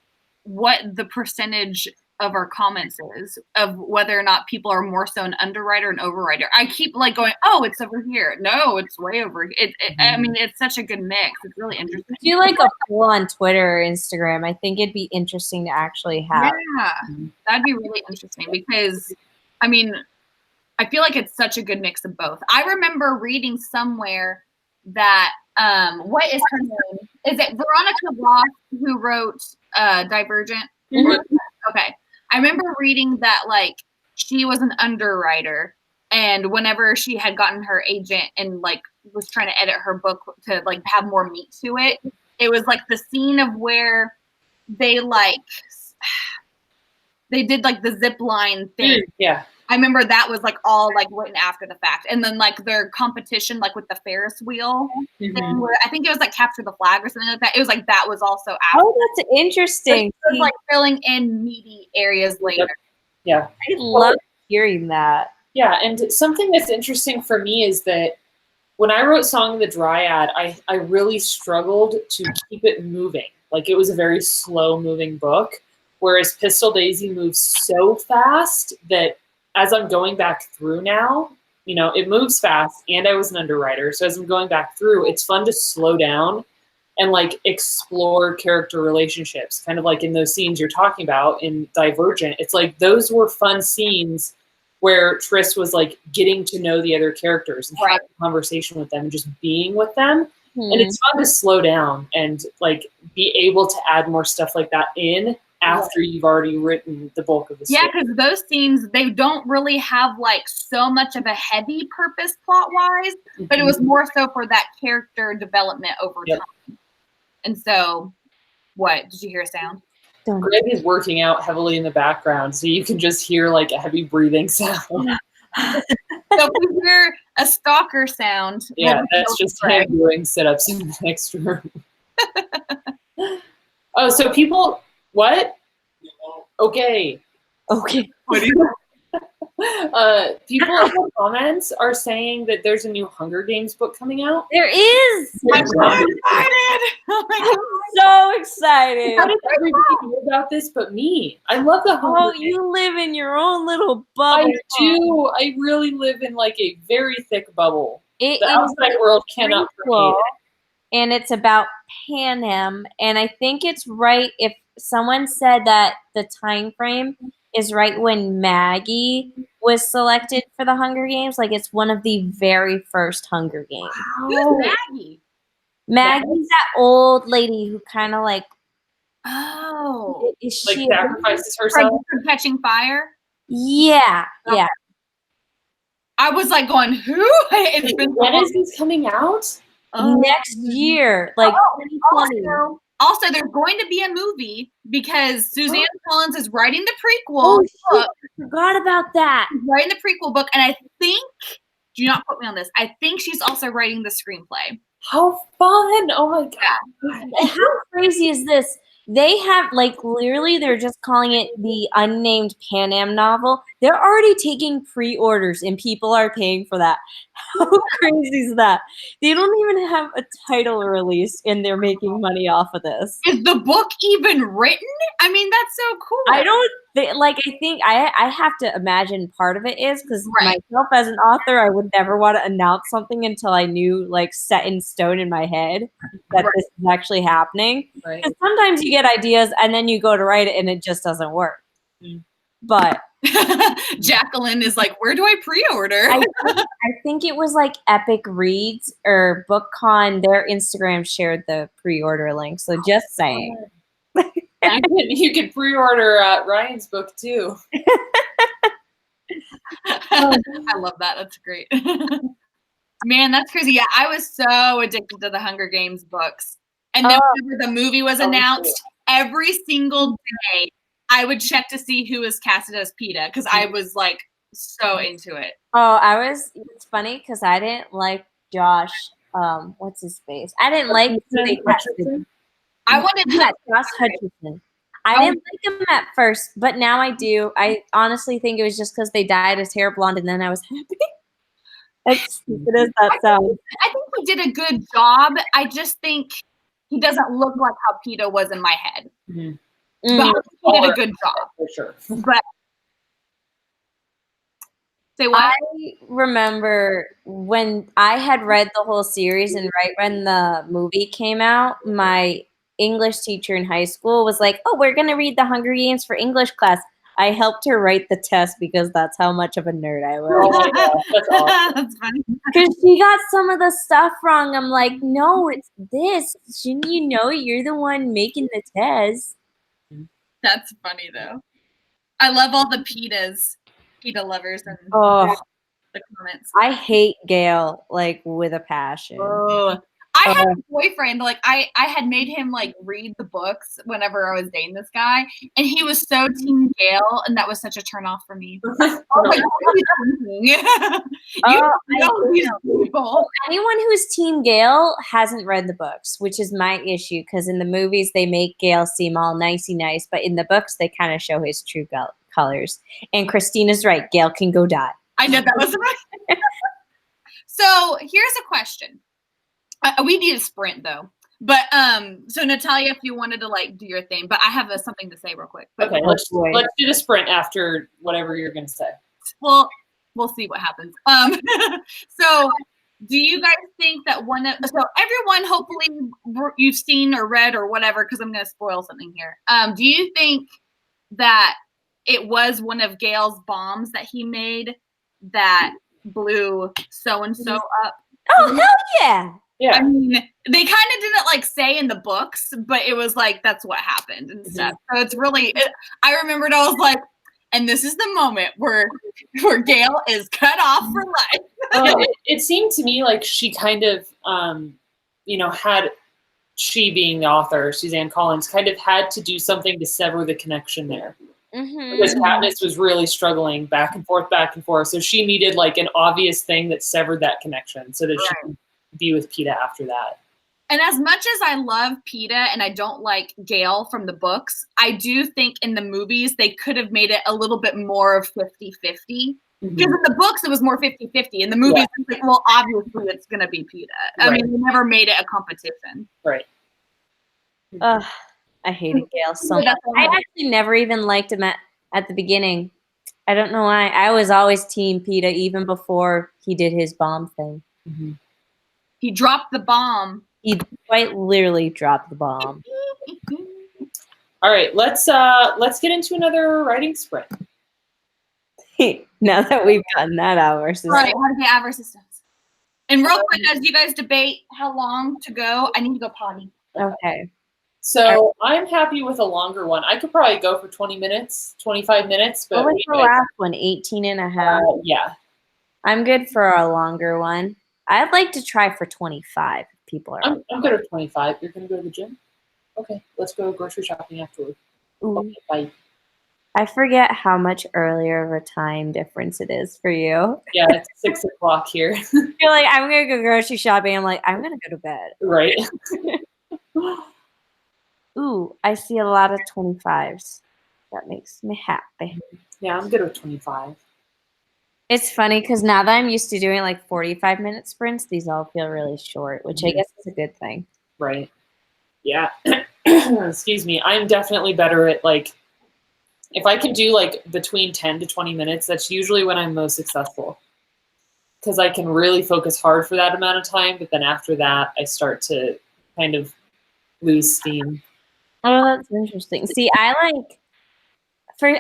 what the percentage of our comments is of whether or not people are more so an underwriter and overwriter. I keep like going, oh, it's over here. No, it's way over here. I mean, it's such a good mix. It's really interesting. Do like a poll on Twitter or Instagram. I think it'd be interesting to actually have. Yeah, that'd be really interesting because, I mean, I feel like it's such a good mix of both. I remember reading somewhere that, what is her name? Is it Veronica Roth who wrote Divergent? Okay. I remember reading that, like, she was an underwriter, and whenever she had gotten her agent and, like, was trying to edit her book to, like, have more meat to it, it was, like, the scene of where they, like, they did, like, the zip line thing. Yeah. I remember that was, like, all, like, written after the fact. And then, like, their competition, like, with the Ferris wheel thing where I think it was, like, Capture the Flag or something like that. It was, like, that was also after. Oh, that's interesting. It was, like, filling in meaty areas later. Yeah. I love hearing that. Yeah, and something that's interesting for me is that when I wrote Song of the Dryad, I really struggled to keep it moving. Like, it was a very slow-moving book, whereas Pistol Daisy moves so fast that as I'm going back through now, you know, it moves fast, and I was an underwriter. So as I'm going back through, it's fun to slow down and, like, explore character relationships, kind of like in those scenes you're talking about in Divergent. It's like those were fun scenes where Tris was, like, getting to know the other characters and having a conversation with them and just being with them. And it's fun to slow down and, like, be able to add more stuff like that in after you've already written the bulk of the story. Yeah, because those scenes, they don't really have, like, so much of a heavy purpose plot-wise, but it was more so for that character development over time. And so, what? Did you hear a sound? Greg is working out heavily in the background, so you can just hear, like, a heavy breathing sound. So if we hear a stalker sound, yeah, that's just him doing sit-ups in the next room. Oh, so people... What? Okay. What do people in the comments are saying that there's a new Hunger Games book coming out. There is. I'm so excited. Oh my God. So excited. How does everybody know about this but me? I love the Hunger Games. You live in your own little bubble. I do. I really live in, like, a very thick bubble. The outside world cannot permeate it. And it's about Panem, and I think it's right if someone said that the time frame is right when Maggie was selected for the Hunger Games. Like, it's one of the very first Hunger Games. Who's Maggie? Maggie's that old lady who kind of like, is she sacrifices herself from Catching Fire? Yeah, yeah. I was like going, who? It's been when is this coming out? Next year, like 2020. Also, there's going to be a movie because Suzanne Collins is writing the prequel Oh, shit. book. I forgot about that. She's writing the prequel book, and I think, do not quote me on this, I think she's also writing the screenplay. How fun! Oh my god! How crazy is this? They have, like, literally, they're just calling it the unnamed Pan Am novel. They're already taking pre-orders, and people are paying for that. How crazy is that? They don't even have a title release, and they're making money off of this. Is the book even written? I mean, that's so cool. I don't I think I have to imagine part of it is because myself as an author, I would never want to announce something until I knew, like, set in stone in my head that this is actually happening. Right. Because sometimes you get ideas and then you go to write it and it just doesn't work. But Jacqueline is like, where do I pre-order? I think it was like Epic Reads or BookCon. Their Instagram shared the pre-order link. So just saying. You could pre-order Ryan's book too. I love that. That's great. Man, that's crazy. Yeah, I was so addicted to the Hunger Games books. And then whenever the movie was announced, every single day I would check to see who was casted as Peeta because I was like so into it. It's funny because I didn't like Josh, what's his face? I didn't like who they casted. I wanted Josh Hutcherson. I didn't like him at first, but now I do. I honestly think it was just because they dyed his hair blonde, and then I was happy. As stupid as that sounds. I think he did a good job. I just think he doesn't look like how Peeta was in my head. Mm-hmm. But he did a good job. For sure. But say what? I remember when I had read the whole series, and right when the movie came out, my English teacher in high school was like, "Oh, we're gonna read the Hunger Games for English class." I helped her write the test because that's how much of a nerd I was. Oh my God, that's awesome. That's funny. Because she got some of the stuff wrong. I'm like, no, it's this. Shouldn't you know you're the one making the test? That's funny though. I love all the Peeta lovers and the comments. I hate Gail like with a passion. I had a boyfriend, like I had made him like read the books whenever I was dating this guy, and he was so Team Gail, and that was such a turn off for me. Anyone who's Team Gail hasn't read the books, which is my issue, because in the movies they make Gail seem all nicey nice, but in the books they kind of show his true colors. And Christina's right, Gail can go die. I know that was right. So here's a question. We need a sprint though, but so Natalia, if you wanted to like do your thing, but I have something to say real quick. Okay, let's do the sprint after whatever you're gonna say. Well, we'll see what happens. So do you guys think that so everyone, hopefully you've seen or read or whatever, because I'm gonna spoil something here. Do you think that it was one of Gail's bombs that he made that blew so and so up? Oh hell yeah! Yeah. I mean, they kind of didn't like say in the books, but it was like, that's what happened and stuff. So it's really, I remembered, I was like, and this is the moment where Gail is cut off for life. It seemed to me like she kind of, had, she being the author, Suzanne Collins, kind of had to do something to sever the connection there. Because Katniss was really struggling back and forth. So she needed like an obvious thing that severed that connection so that she could be with Peeta after that. And as much as I love Peeta and I don't like Gail from the books, I do think in the movies they could have made it a little bit more of 50-50. Because in the books it was more 50-50. In the movies, it's like, well, obviously it's going to be Peeta. I mean, they never made it a competition. Right. I hated Gail so much. I actually never even liked him at the beginning. I don't know why. I was always Team Peeta even before he did his bomb thing. He dropped the bomb. He quite literally dropped the bomb. All right, let's get into another writing sprint. Now that we've gotten that out of our system. Right, how to get out of our systems. And real quick, as you guys debate how long to go, I need to go potty. Okay. So I'm happy with a longer one. I could probably go for 20 minutes, 25 minutes. But what was the last one? 18 and a half? Yeah. I'm good for a longer one. I'd like to try for 25 if people are. I'm good at 25. You're going to go to the gym? Okay, let's go grocery shopping afterward. Ooh. Okay, bye. I forget how much earlier of a time difference it is for you. Yeah, it's 6 o'clock here. You're like, I'm gonna go grocery shopping. I'm like, I'm gonna go to bed. Right. Ooh, I see a lot of 25s. That makes me happy. Yeah, I'm good with 25. It's funny because now that I'm used to doing like 45-minute sprints, these all feel really short, which I guess is a good thing. Right. Yeah. Excuse me. I'm definitely better at like, if I can do like between 10 to 20 minutes, that's usually when I'm most successful. Because I can really focus hard for that amount of time, but then after that, I start to kind of lose steam. Oh, that's interesting. See, I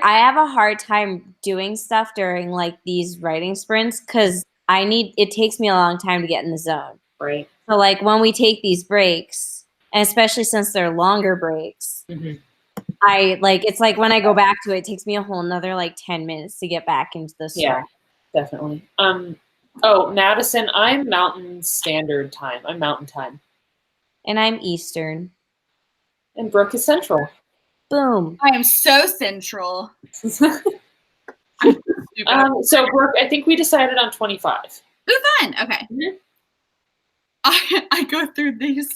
have a hard time doing stuff during like these writing sprints because it takes me a long time to get in the zone. Right. So like when we take these breaks, and especially since they're longer breaks, it's like when I go back to it, it takes me a whole nother like 10 minutes to get back into the story. Yeah, definitely. Oh, Madison, I'm Mountain Standard Time. I'm Mountain Time. And I'm Eastern. And Brooke is Central. Boom. I am so central. So Brooke, I think we decided on 25. Ooh, fun. Okay. Mm-hmm. I go through these.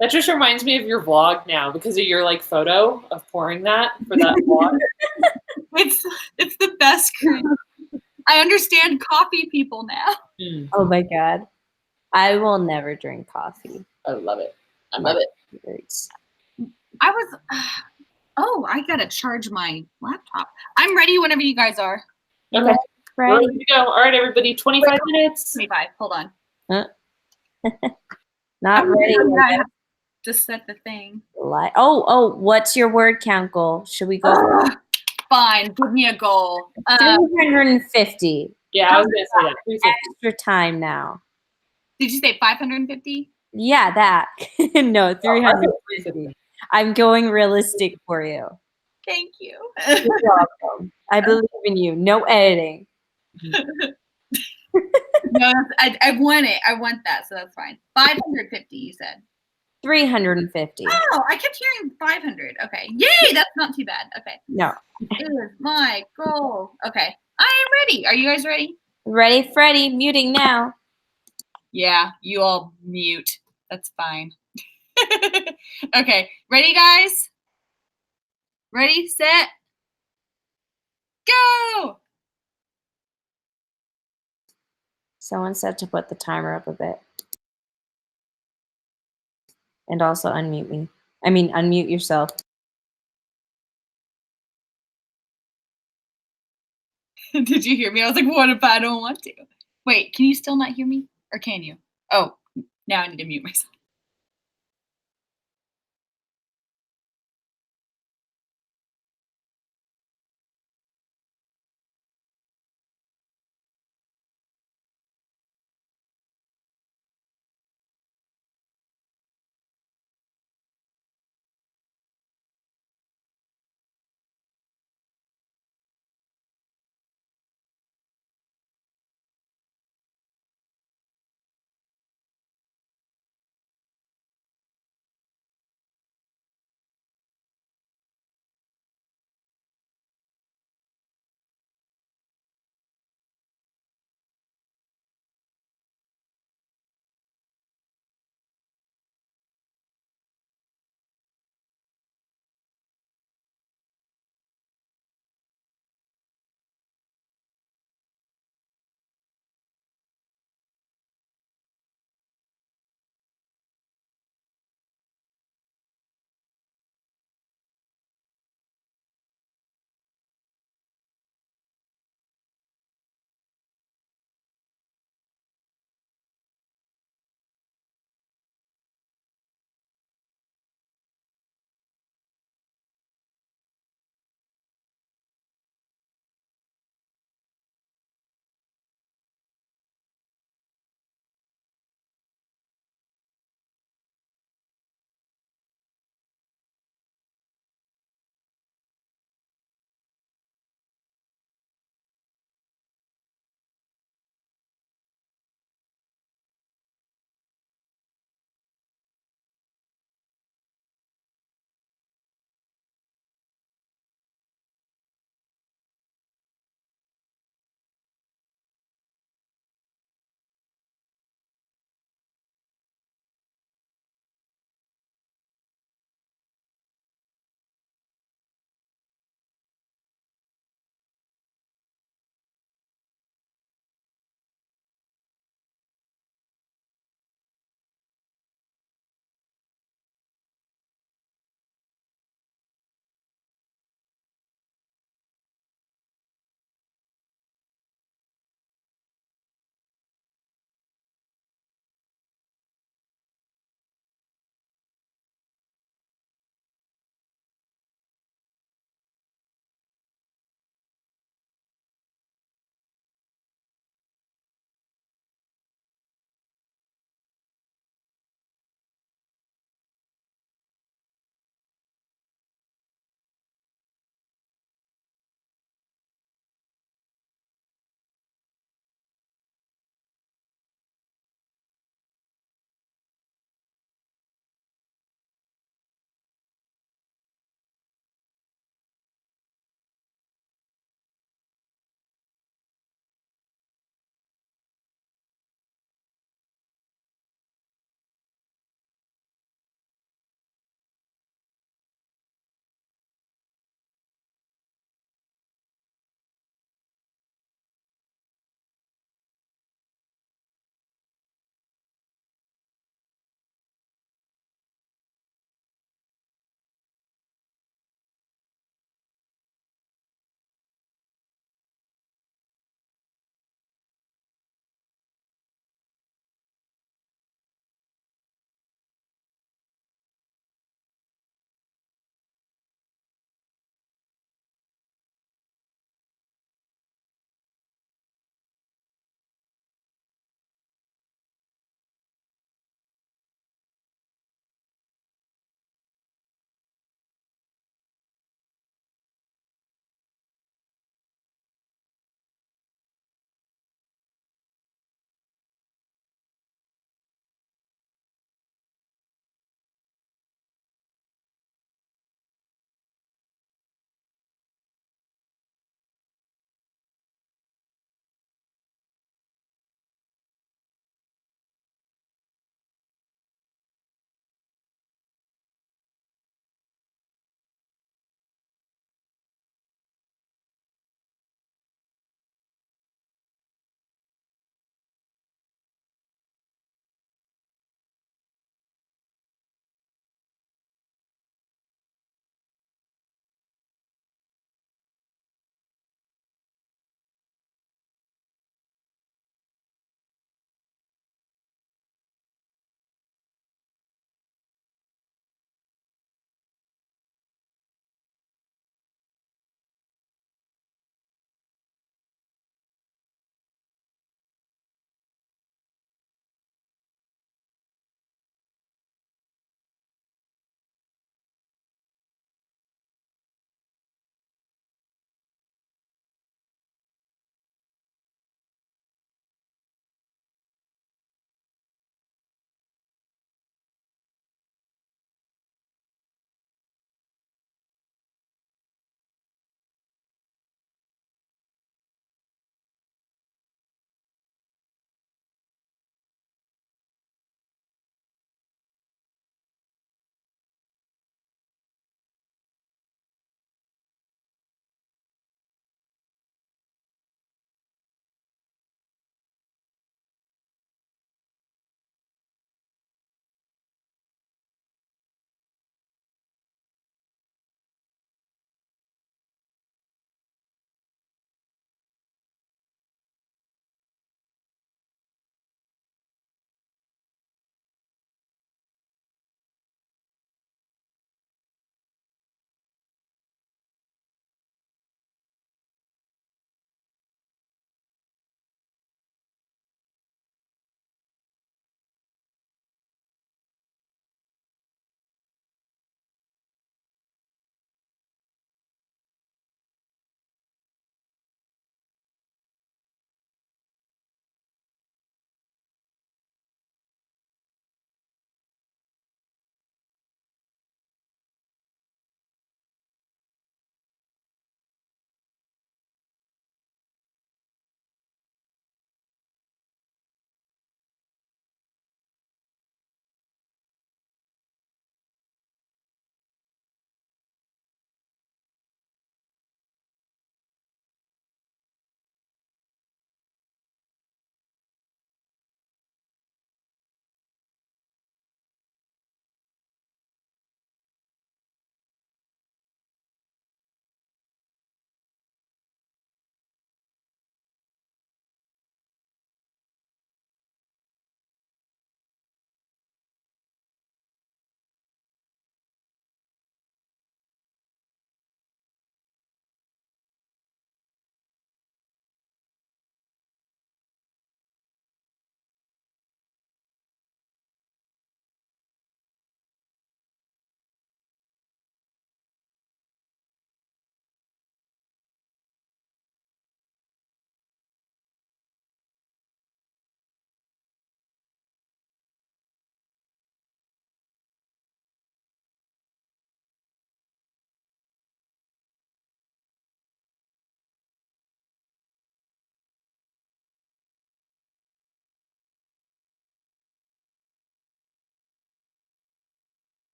That just reminds me of your vlog now because of your like photo of pouring that for that vlog. It's the best cream. I understand coffee people now. Mm. Oh my God. I will never drink coffee. I love it. I love it. I was, I gotta charge my laptop. I'm ready whenever you guys are. Okay. Ready. Ready to go. All right, everybody. 25 minutes. 25. Hold on. Not ready. I have to set the thing. What's your word count goal? Should we go? Fine. Give me a goal. 350. Yeah, I was going to say that. 350. Extra time now. Did you say 550? Yeah, that. No, 350. 350. I'm going realistic for you. Thank you. You're welcome. I believe in you. No editing. No, I want it. I want that, so that's fine. 550, you said. 350. Oh, I kept hearing 500. Okay. Yay, that's not too bad. Okay. No. It is my goal. Okay. I am ready. Are you guys ready? Ready, Freddie? Muting now. Yeah, you all mute. That's fine. Okay. Ready, guys? Ready, set, go! Someone said to put the timer up a bit. And also unmute me. I mean, unmute yourself. Did you hear me? I was like, what if I don't want to? Wait, can you still not hear me? Or can you? Oh, now I need to mute myself.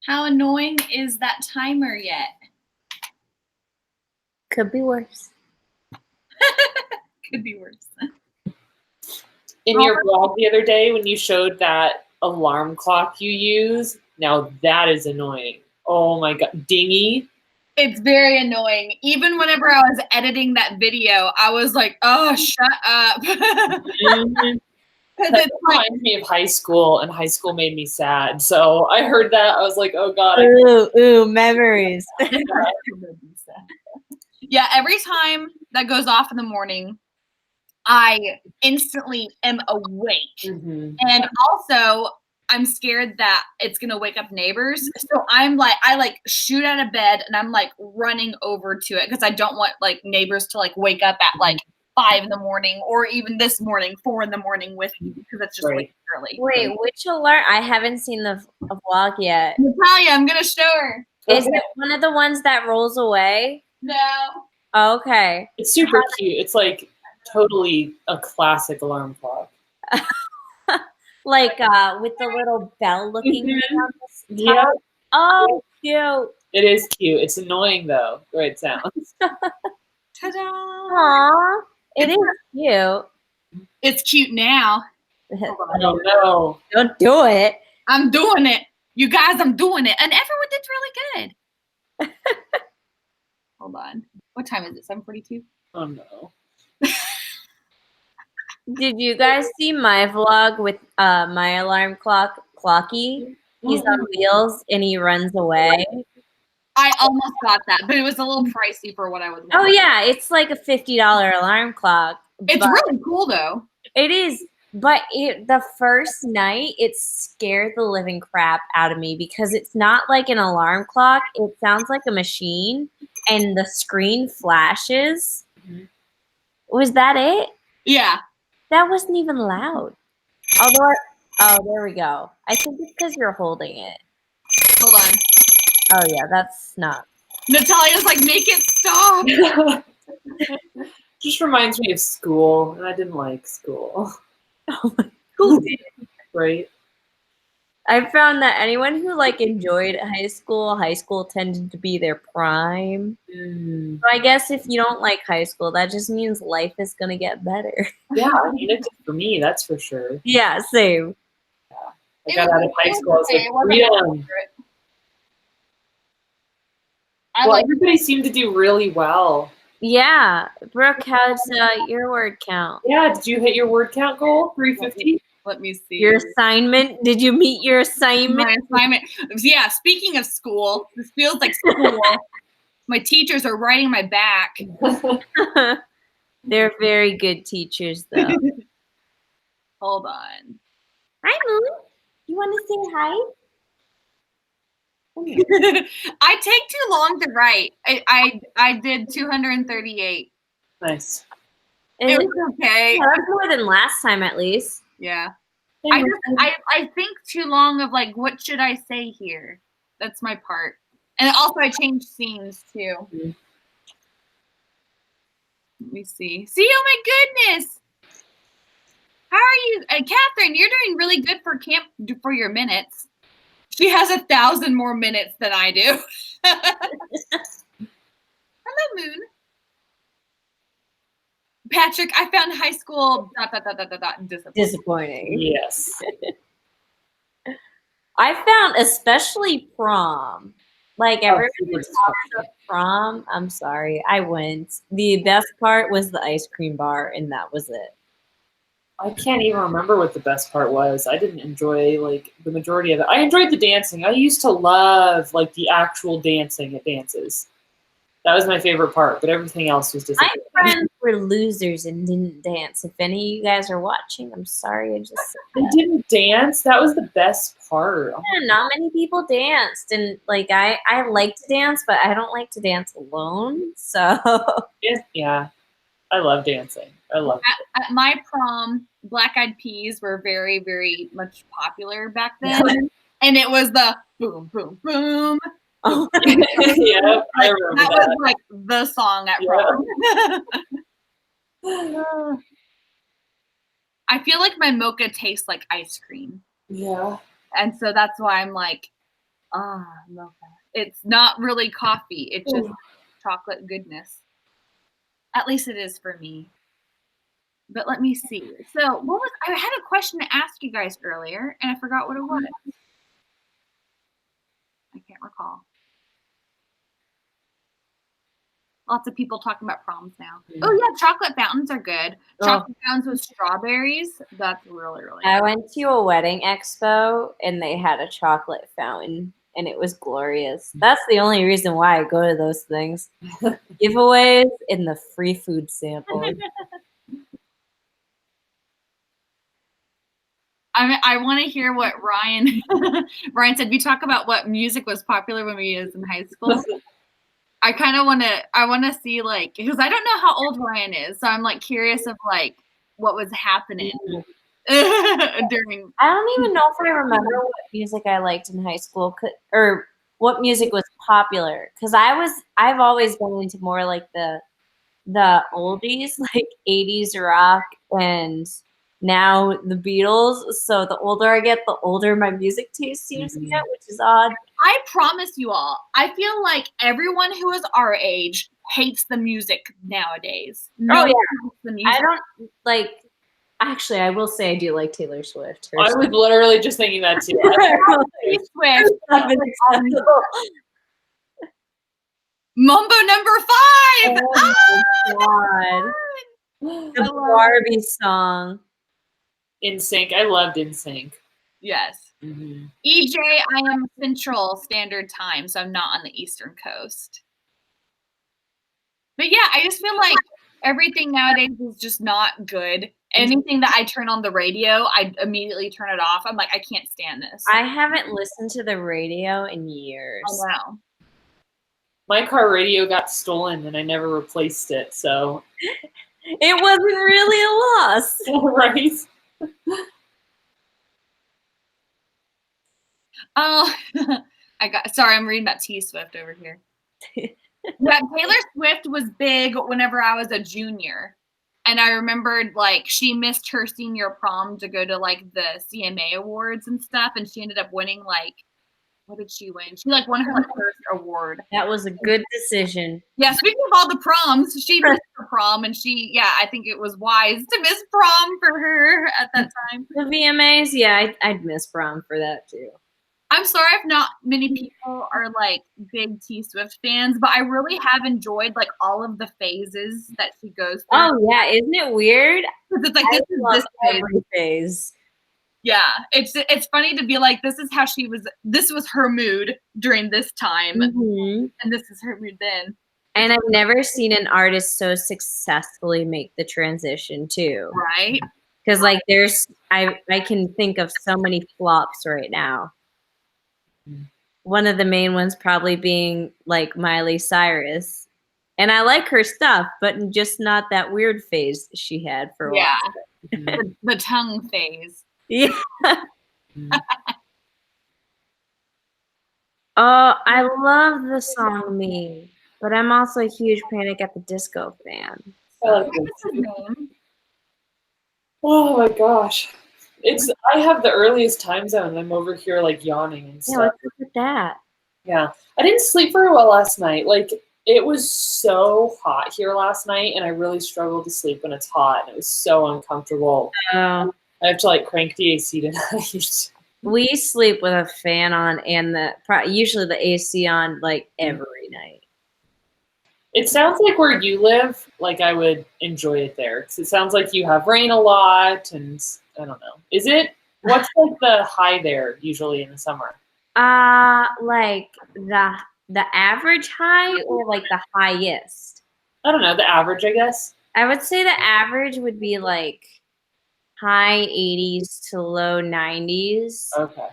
How annoying is that timer yet? Could be worse. Could be worse. In your vlog the other day when you showed that alarm clock you use, now that is annoying. Oh my God. Dingy. It's very annoying. Even whenever I was editing that video, I was like, oh, shut up. Mm-hmm. That It's like, reminds me of high school, and high school made me sad. So I heard that. I was like, oh God. Ooh, memories. yeah, every time that goes off in the morning, I instantly am awake. Mm-hmm. And also, I'm scared that it's going to wake up neighbors. So I shoot out of bed and I'm like running over to it because I don't want like neighbors to like wake up at like 5 in the morning or even this morning, 4 in the morning with me because it's just way early. Wait, which alert? I haven't seen the vlog yet. Natalia, I'm going to show her. Is it one of the ones that rolls away? No. Okay. It's super cute. It's like totally a classic alarm clock. Like with the little bell looking thing on the top. Yeah. Oh, cute. It is cute. It's annoying though, the way it sounds. Ta-da. Aww. It is cute. It's cute now. I don't know. Don't do it. I'm doing it. You guys, I'm doing it. And everyone did really good. Hold on. What time is it? 7:42? Oh no. Did you guys see my vlog with my alarm clock, Clocky? He's on wheels and he runs away. I almost got that, but it was a little pricey for what I was Oh wanting. yeah, it's like a $50 alarm clock. It's really cool though. It is, but the first night it scared the living crap out of me because it's not like an alarm clock. It sounds like a machine, and the screen flashes. Mm-hmm. Was that it? Yeah. That wasn't even loud. Although, oh, there we go. I think it's because you're holding it. Hold on. Oh yeah, that's not. Natalia's like, make it stop. Just reminds me of school, and I didn't like school. Who did? Right? I found that anyone who like enjoyed high school tended to be their prime. Mm. So I guess if you don't like high school, that just means life is gonna get better. Yeah, I mean, it did for me, that's for sure. Yeah, same. I got out of high school, I was like, freedom. Well, everybody seemed to do really well. Yeah, Brooke, how's your word count? Yeah, did you hit your word count goal? 350? Let me see. Your assignment? Did you meet your assignment? My assignment. Yeah, speaking of school, this feels like school. My teachers are writing my back. They're very good teachers, though. Hold on. Hi, Moon. You want to say hi? I take too long to write. I did 238. Nice. It was okay. Yeah, that's more than last time, at least. Yeah. I think too long of like, what should I say here? That's my part. And also I changed scenes too. Mm-hmm. Let me see. See, oh my goodness. How are you? Catherine, you're doing really good for camp for your minutes. She has 1,000 more minutes than I do. Hello, Moon. Patrick, I found high school ... Disappointing. Yes. I found especially prom. Like everyone super talks about prom. I'm sorry, I went. The best part was the ice cream bar, and that was it. I can't even remember what the best part was. I didn't enjoy like the majority of it. I enjoyed the dancing. I used to love like the actual dancing at dances. That was my favorite part, but everything else was just. My friends were losers and didn't dance. If any of you guys are watching, I'm sorry. I just They didn't dance. That was the best part. yeah, not many people danced, and like I like to dance, but I don't like to dance alone. So Yeah, I love dancing. I love it. At my prom, Black Eyed Peas were very, very much popular back then. And it was the boom, boom, boom. oh, Yeah, I remember That that. was like the song at prom. I feel like my mocha tastes like ice cream. Yeah. And so that's why I'm like, Mocha. It's not really coffee. It's just chocolate goodness. At least it is for me. But let me see. So I had a question to ask you guys earlier, and I forgot what it was. I can't recall. Lots of people talking about proms now. Yeah. Oh yeah, chocolate fountains are good. Chocolate fountains with strawberries. That's really, really good. I went to a wedding expo and they had a chocolate fountain and it was glorious. That's the only reason why I go to those things. Giveaways and the free food samples. I want to hear what Ryan said. We talk about what music was popular when we was in high school. I kind of want to see like, because I don't know how old Ryan is, so I'm like curious of like what was happening during. I don't even know if I remember what music I liked in high school or what music was popular. Because I've always been into more like the oldies, like 80s rock and now the Beatles. So the older I get, the older my music taste seems to get, which is odd. I promise you all, I feel like everyone who is our age hates the music nowadays. Oh, yeah. The music. I don't like. Actually, I will say I do like Taylor Swift. I was literally just thinking that too. Swift. Mambo number 5. Oh my God. The Barbie song. NSYNC. I loved NSYNC. Yes. Mm-hmm. EJ, I am Central Standard Time, so I'm not on the Eastern Coast. But yeah, I just feel like everything nowadays is just not good. Anything that I turn on the radio, I immediately turn it off. I'm like, I can't stand this. I haven't listened to the radio in years. I know. My car radio got stolen and I never replaced it, so. It wasn't really a loss. Right? Oh, sorry, I'm reading about T Swift over here. Yeah, Taylor Swift was big whenever I was a junior. And I remembered like she missed her senior prom to go to like the CMA awards and stuff. And she ended up winning like, what did she win? She like won her first award. That was a good decision. Yeah, speaking of all the proms, she missed her prom and I think it was wise to miss prom for her at that time. The VMAs, yeah, I'd miss prom for that too. I'm sorry if not many people are like big T Swift fans, but I really have enjoyed like all of the phases that she goes through. Oh yeah, isn't it weird? It's like this phase. Yeah, it's funny to be like, this was her mood during this time, and this is her mood then. And I've never seen an artist so successfully make the transition too. Right? Because like I can think of so many flops right now. One of the main ones probably being like Miley Cyrus. And I like her stuff, but just not that weird phase she had for a while. Yeah, the tongue phase. Yeah. Oh, I love the song Me, but I'm also a huge Panic at the Disco fan. What's his name? Oh my gosh. I have the earliest time zone and I'm over here like yawning and stuff. Yeah, what's up with that? Yeah. I didn't sleep very well last night. Like it was so hot here last night and I really struggle to sleep when it's hot and it was so uncomfortable. I have to like crank the AC tonight. We sleep with a fan on and usually the AC on like every night. It sounds like where you live, like I would enjoy it there. Because it sounds like you have rain a lot and I don't know. What's like the high there usually in the summer? Like the average high or like the highest? I don't know, the average, I guess. I would say the average would be like high 80s to low 90s. Okay.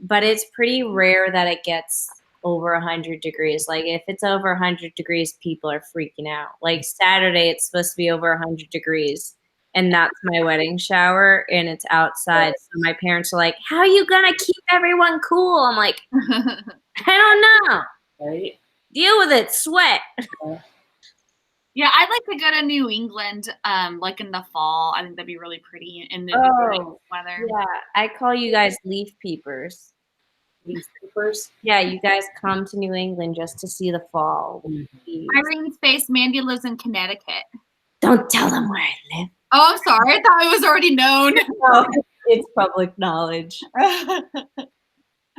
But it's pretty rare that it gets over 100 degrees. Like if it's over 100 degrees, people are freaking out. Like Saturday, it's supposed to be over 100 degrees. And that's my wedding shower, and it's outside. So my parents are like, how are you going to keep everyone cool? I'm like, I don't know. Right. Deal with it. Sweat. Yeah, I'd like to go to New England, like in the fall. I think that'd be really pretty in the weather. Yeah, I call you guys leaf peepers. Newspapers. Yeah, you guys come to New England just to see the fall. Irene's face. Mandy lives in Connecticut. Don't tell them where I live. Oh, I'm sorry. I thought it was already known. No, it's public knowledge.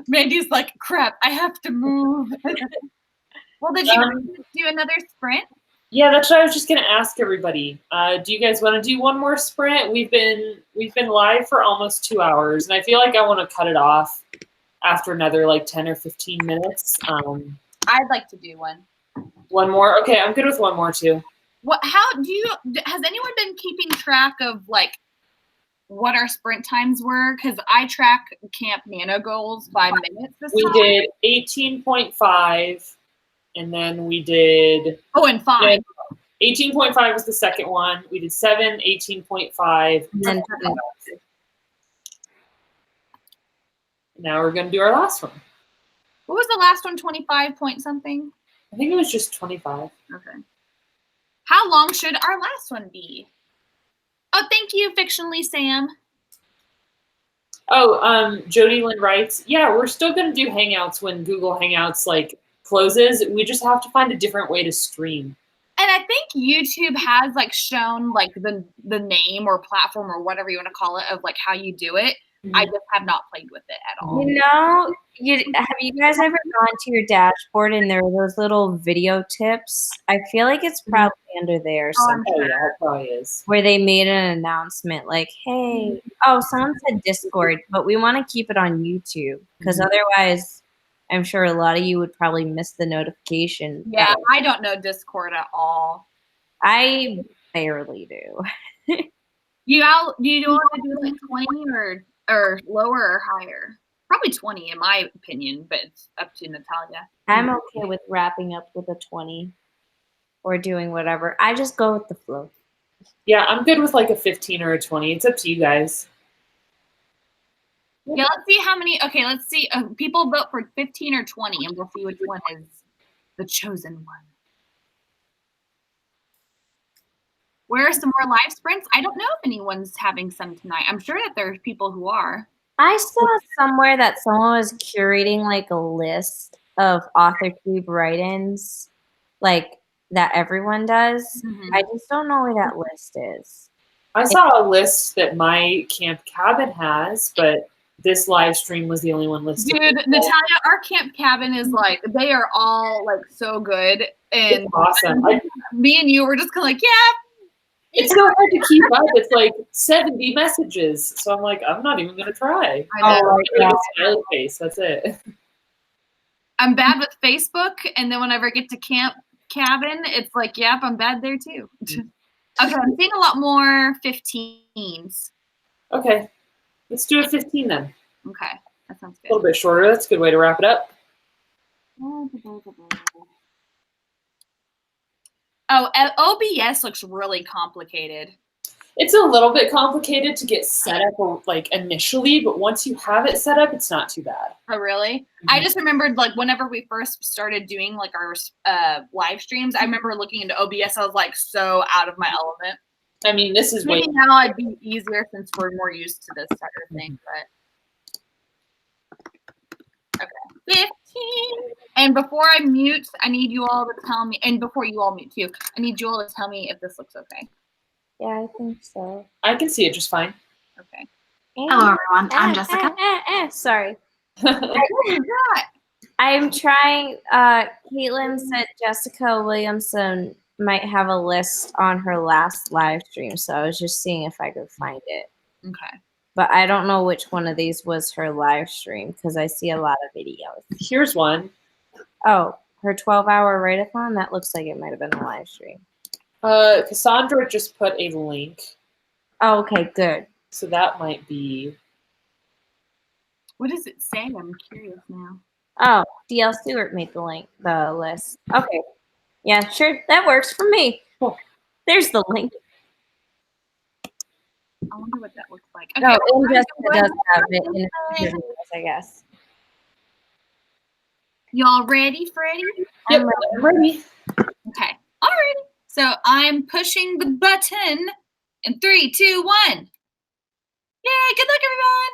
Mandy's like, crap, I have to move. Well, did you guys do another sprint? Yeah, that's what I was just gonna ask everybody. Do you guys want to do one more sprint? We've been live for almost 2 hours, and I feel like I want to cut it off after another like 10 or 15 minutes. I'd like to do one. One more? Okay, I'm good with one more too. Has anyone been keeping track of like what our sprint times were? Because I track Camp Nano goals by minutes this time. We did 18.5, and then we did... Oh, and 5. 18.5 was the second one. We did 7, 18.5. And then now we're going to do our last one. What was the last one? 25 point something? I think it was just 25. Okay. How long should our last one be? Oh, thank you, Fictionally Sam. Oh, Jody Lynn writes, yeah, we're still going to do Hangouts when Google Hangouts like closes. We just have to find a different way to stream. And I think YouTube has like shown like the name or platform or whatever you want to call it of like how you do it. Mm-hmm. I just have not played with it at all. You know, have you guys ever gone to your dashboard and there are those little video tips? I feel like it's probably under there. Oh, yeah, it probably is. Where they made an announcement like, hey, someone said Discord, but we want to keep it on YouTube because otherwise I'm sure a lot of you would probably miss the notification. Yeah, I don't know Discord at all. I barely do. Do you want to do like 20 or lower or higher? Probably 20 in my opinion, but it's up to Natalia. I'm okay with wrapping up with a 20 or doing whatever. I just go with the flow. Yeah, I'm good with like a 15 or a 20. It's up to you guys. Yeah, let's see how many. Okay, let's see. People vote for 15 or 20, and we'll see which one is the chosen one. Where are some more live sprints? I don't know if anyone's having some tonight. I'm sure that there's people who are. I saw somewhere that someone was curating like a list of Authortube write-ins, like that everyone does. Mm-hmm. I just don't know where that list is. I saw a list that my Camp Cabin has, but this live stream was the only one listed. Dude, Natalia, our Camp Cabin is like, they are all like so good. And it's awesome. Me and you were just kind of like, yeah. It's so hard to keep up. It's like 70 messages. So I'm like, I'm not even going to try. I know. Smiley face. That's it. I'm bad with Facebook. And then whenever I get to Camp Cabin, it's like, yep, I'm bad there too. Okay, I'm seeing a lot more 15s. Okay. Let's do a 15 then. Okay. That sounds good. A little bit shorter. That's a good way to wrap it up. Oh, OBS looks really complicated. It's a little bit complicated to get set up like initially, but once you have it set up, it's not too bad. Oh, really? Mm-hmm. I just remembered like whenever we first started doing like our live streams, I remember looking into OBS. I was like so out of my element. I mean, this is maybe now it'd be easier since we're more used to this type of thing, but okay. 15. And before I mute, I need you all to tell me, and before you all mute too, I need you all to tell me if this looks okay. Yeah, I think so. I can see it just fine. Okay. Hello, everyone. I'm Jessica. Sorry. I'm trying. Caitlin said Jessica Williamson might have a list on her last live stream, so I was just seeing if I could find it. Okay. But I don't know which one of these was her live stream because I see a lot of videos. Here's one. Oh, her 12-hour write-a-thon? That looks like it might have been a live stream. Cassandra just put a link. Oh, okay, good. So that might be... What does it say? I'm curious now. Oh, DL Stewart made the list. Okay. Yeah, sure. That works for me. Cool. There's the link. I wonder what that looks like. Okay. No, Jessica does have it in her videos, I guess. Y'all ready, Freddie? Yep, I'm ready. Okay. Alrighty. So I'm pushing the button in 3, 2, 1. Yay, good luck, everyone.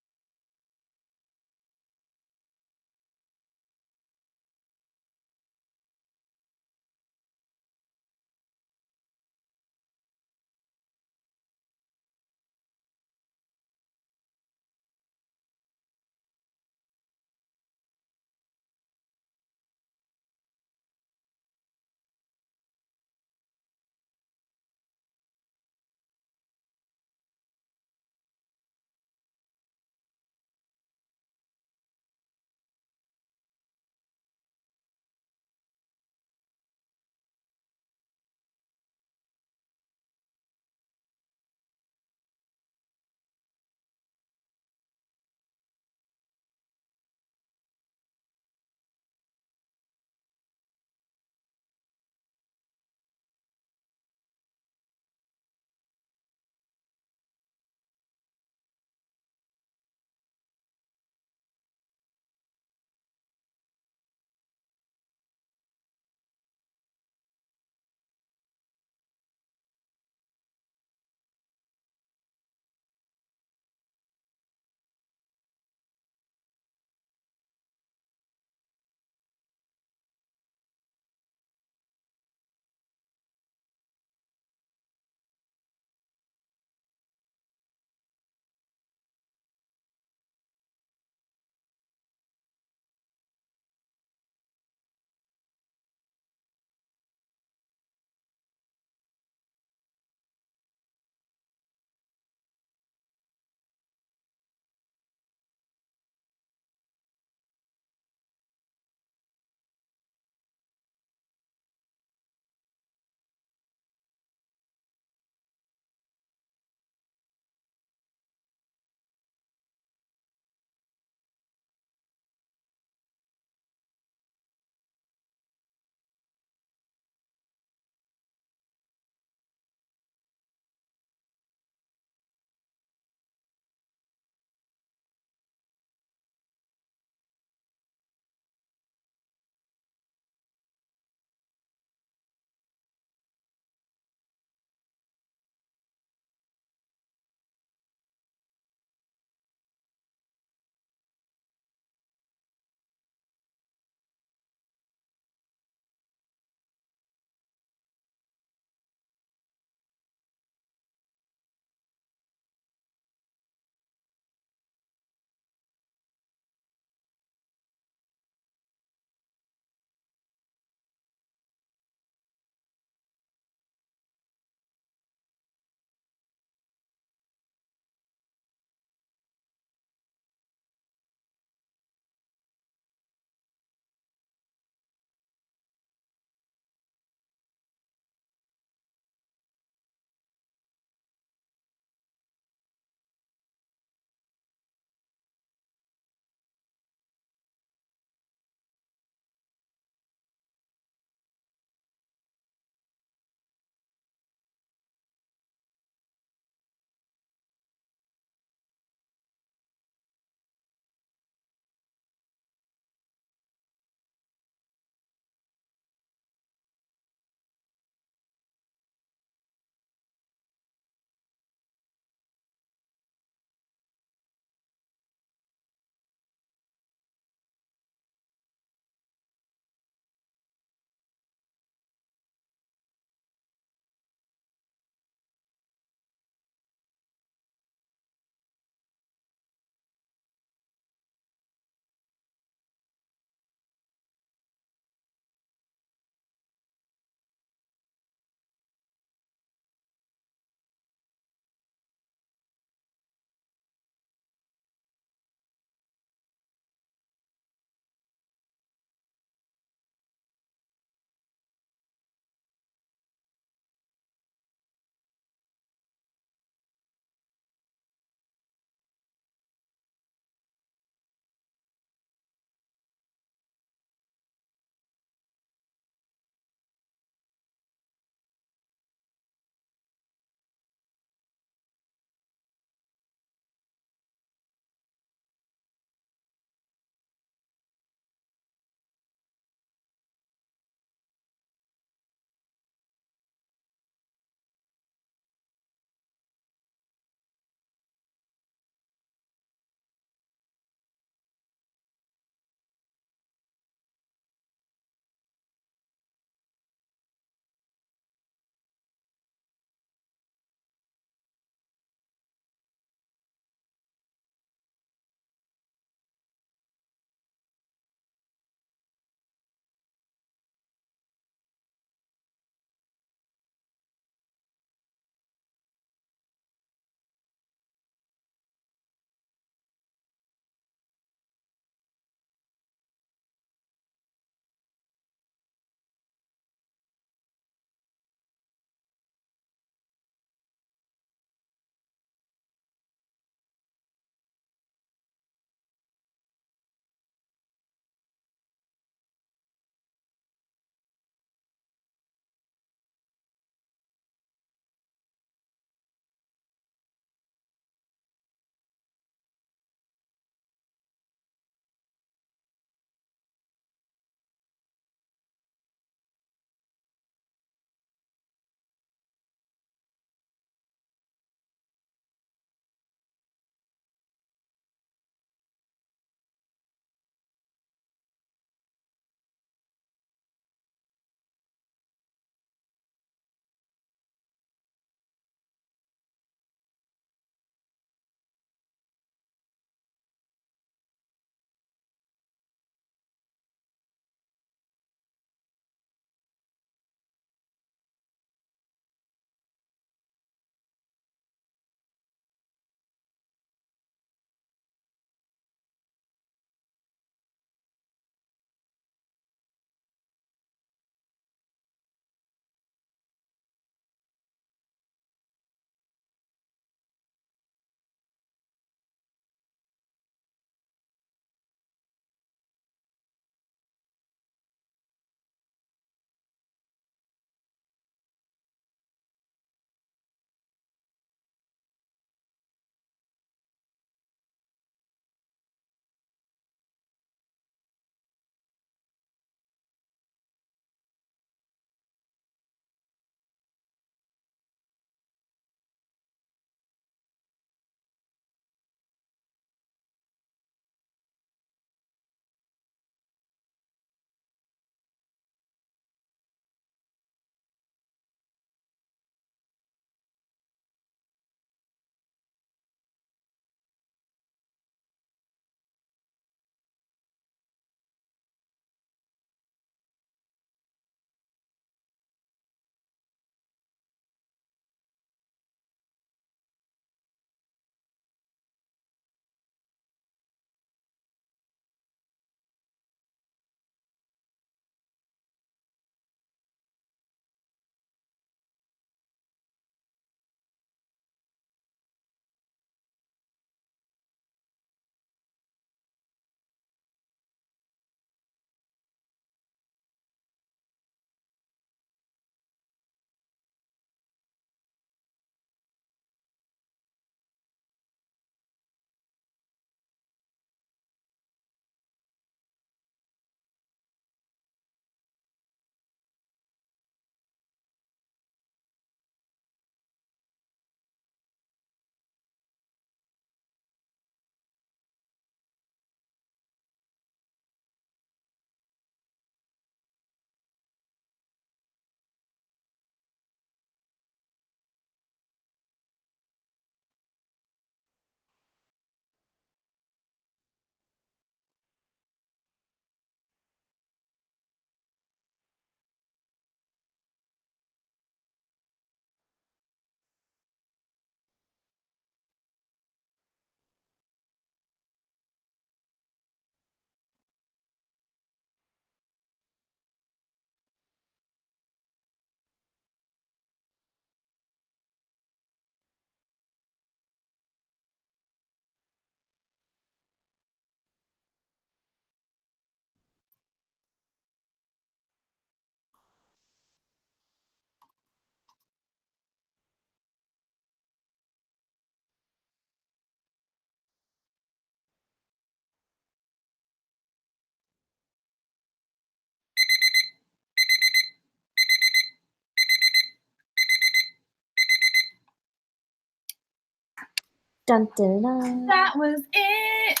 Dun, dun, dun. That was it.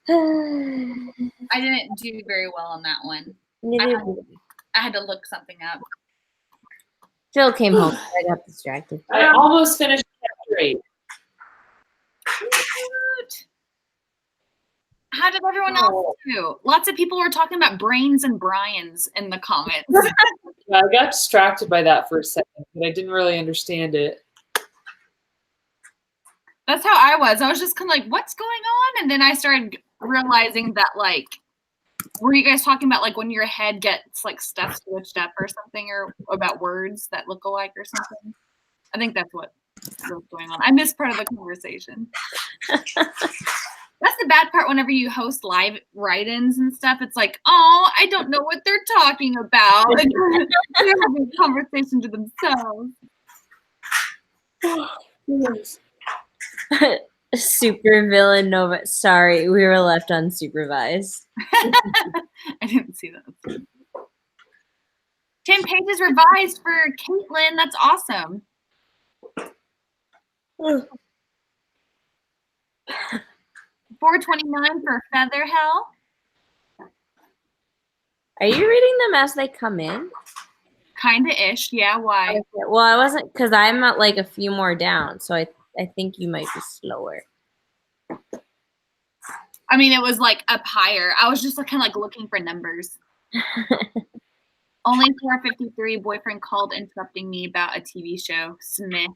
I didn't do very well on that one. Neither did we. I had to look something up. Phil came home. I got distracted. I almost finished chapter 8. Cute. How did everyone else do? Lots of people were talking about brains and Brian's in the comments. Yeah, I got distracted by that for a second, but I didn't really understand it. That's how I was. I was just kind of like, what's going on? And then I started realizing that, like, were you guys talking about, like, when your head gets, like, stuff switched up or something, or about words that look alike or something? I think that's what was going on. I missed part of the conversation. That's the bad part whenever you host live write-ins and stuff. It's like, oh, I don't know what they're talking about. And they're having a conversation to themselves. Super villain Nova. Sorry, we were left unsupervised. I didn't see that. 10 pages revised for Caitlin. That's awesome. 429 for Feather Hell. Are you reading them as they come in? Kinda-ish. Yeah, why? Okay. Well, I wasn't, because I'm at like a few more down, so I think you might be slower. I mean, it was like up higher. I was just kind of like looking for numbers. Only 453. Boyfriend called interrupting me about a TV show. Smith.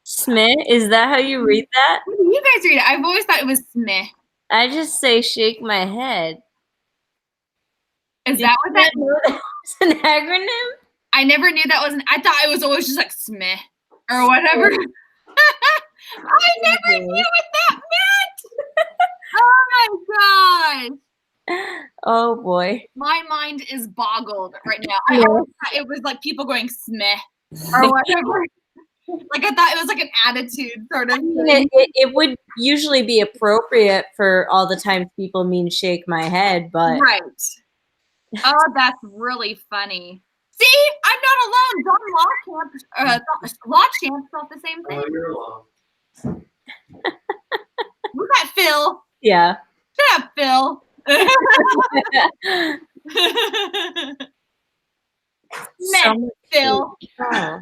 Smith? Is that how you read that? What do you guys read it? I've always thought it was Smith. I just say shake my head. Is that what that is? It's an acronym? I never knew that wasn't. I thought it was always just like Smith or whatever. I never knew what that meant. Oh my gosh. Oh boy. My mind is boggled right now. I always thought it was like people going Smith or whatever. Like I thought it was like an attitude sort of thing. It would usually be appropriate for all the times people mean shake my head, but right. Oh, that's really funny. See, I'm not alone. John Lawchamp thought the same thing. Oh, you're alone. Was that Phil? yeah. Shut up, Phil. Man, Phil. Oh.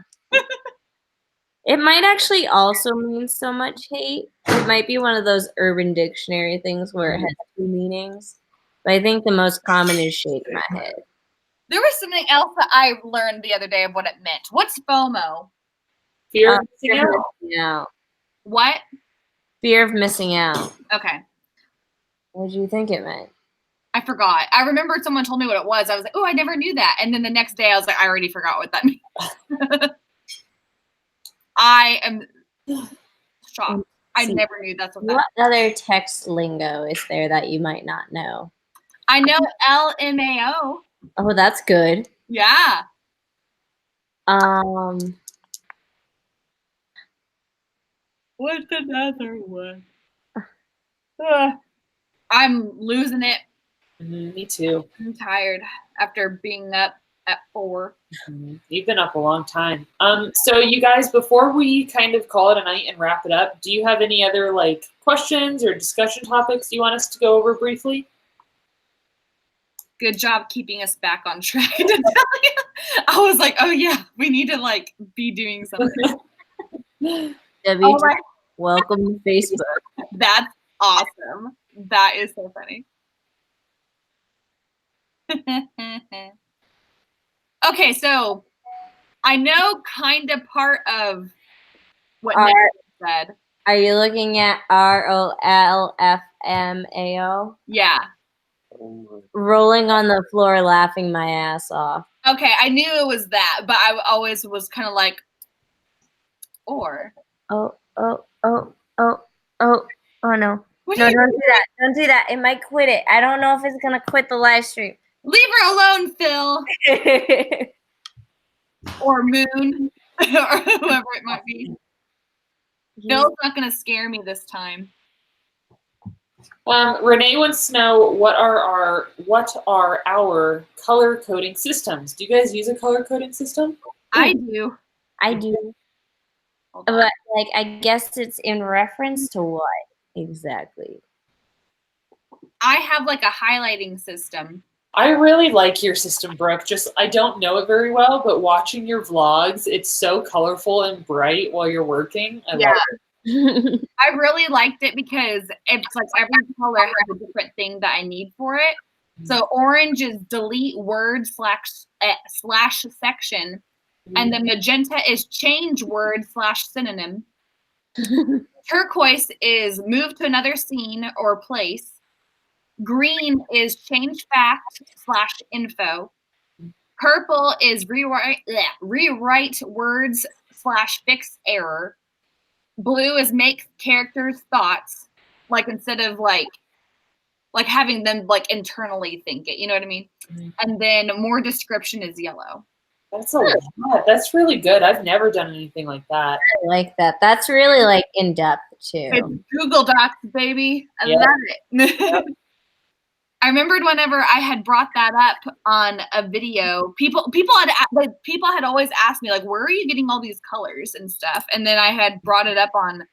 It might actually also mean so much hate. It might be one of those Urban Dictionary things where it has two meanings. But I think the most common is shake my head. There was something else that I learned the other day of what it meant. What's FOMO? Fear of missing out. Missing out. What? Fear of missing out. Okay. What did you think it meant? I forgot. I remembered someone told me what it was. I was like, oh, I never knew that. And then the next day I was like, I already forgot what that means. I am shocked. I never knew that's what that What other text lingo is there that you might not know? I know LMAO. Oh, that's good. Yeah. What's another one? I'm losing it. Me too. I'm tired after being up at 4. You've been up a long time. So you guys, before we kind of call it a night and wrap it up, do you have any other like questions or discussion topics you want us to go over briefly? Good job keeping us back on track. To tell you. I was like, oh yeah, we need to like be doing something. Welcome to Facebook. That's awesome. That is so funny. Okay, so I know kind of part of what Nick said. Are you looking at ROLFMAO? Yeah. Rolling on the floor, laughing my ass off. Okay, I knew it was that, but I always was kind of like, or. Oh no. No, don't do that. Don't do that. It might quit it. I don't know if it's going to quit the live stream. Leave her alone, Phil. Or Moon. Or whoever it might be. Phil's not going to scare me this time. Renee wants to know what are our color coding systems? Do you guys use a color coding system? I do. I do. Hold on. But like, I guess it's in reference to what exactly? I have like a highlighting system. I really like your system, Brooke. Just I don't know it very well, but watching your vlogs, it's so colorful and bright while you're working. I love it. I really liked it because it's like every color has a different thing that I need for it. So orange is delete word slash section, and then magenta is change word slash synonym. Turquoise is move to another scene or place. Green is change fact slash info. Purple is rewrite words slash fix error. Blue is make characters thoughts, like instead of like having them like internally think it, you know what I mean? And then more description is yellow. That's a lot. That's really good. I've never done anything like that. I like that. That's really like in depth too. It's Google Docs, baby. I love it. Yep. I remembered whenever I had brought that up on a video, people had always asked me like, where are you getting all these colors and stuff? And then I had brought it up on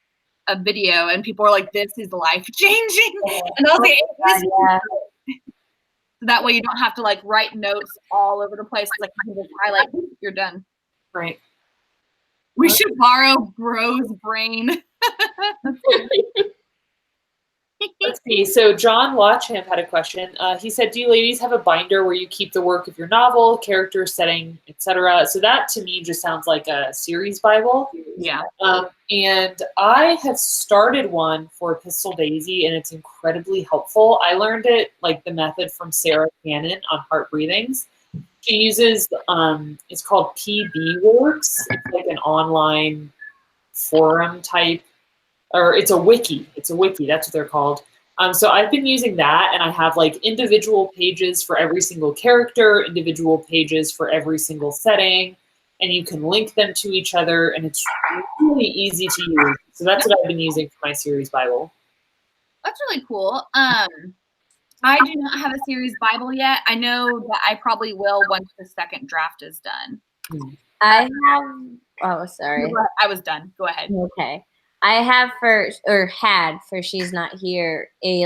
a video, and people were like, "This is life changing." And I was like, so that way you don't have to like write notes all over the place. Like you can just highlight, you're done. Right. We should borrow Bro's brain. Let's see. So John Watchamp had a question. He said, "Do you ladies have a binder where you keep the work of your novel, character, setting, etc.?" So that to me just sounds like a series Bible. Yeah. And I have started one for Pistol Daisy, and it's incredibly helpful. I learned it like the method from Sarah Cannon on Heart Breathings. She uses it's called PB Works. It's like an online forum type. Or it's a wiki. It's a wiki. That's what they're called. So I've been using that, and I have like individual pages for every single character, individual pages for every single setting, and you can link them to each other, and it's really easy to use. So that's what I've been using for my series Bible. That's really cool. I do not have a series Bible yet. I know that I probably will once the second draft is done. I have. Oh, sorry. I was done. Go ahead. Okay. I have had for she's not here a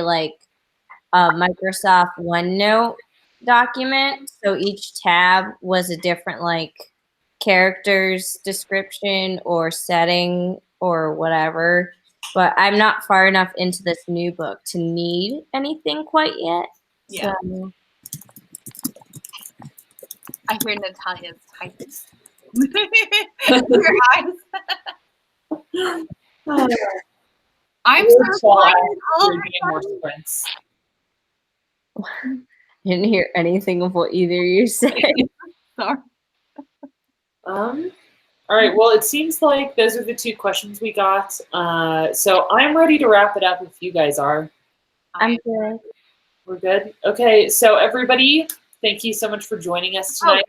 Microsoft OneNote document. So each tab was a different like character's description or setting or whatever. But I'm not far enough into this new book to need anything quite yet. Yeah. So. I hear Natalia's typing. Your eyes. I'm so tired. More sprints. Didn't hear anything of what either you said. Sorry. All right. Well, it seems like those are the two questions we got. So I'm ready to wrap it up if you guys are. I'm good. We're good? Okay. So everybody, thank you so much for joining us tonight.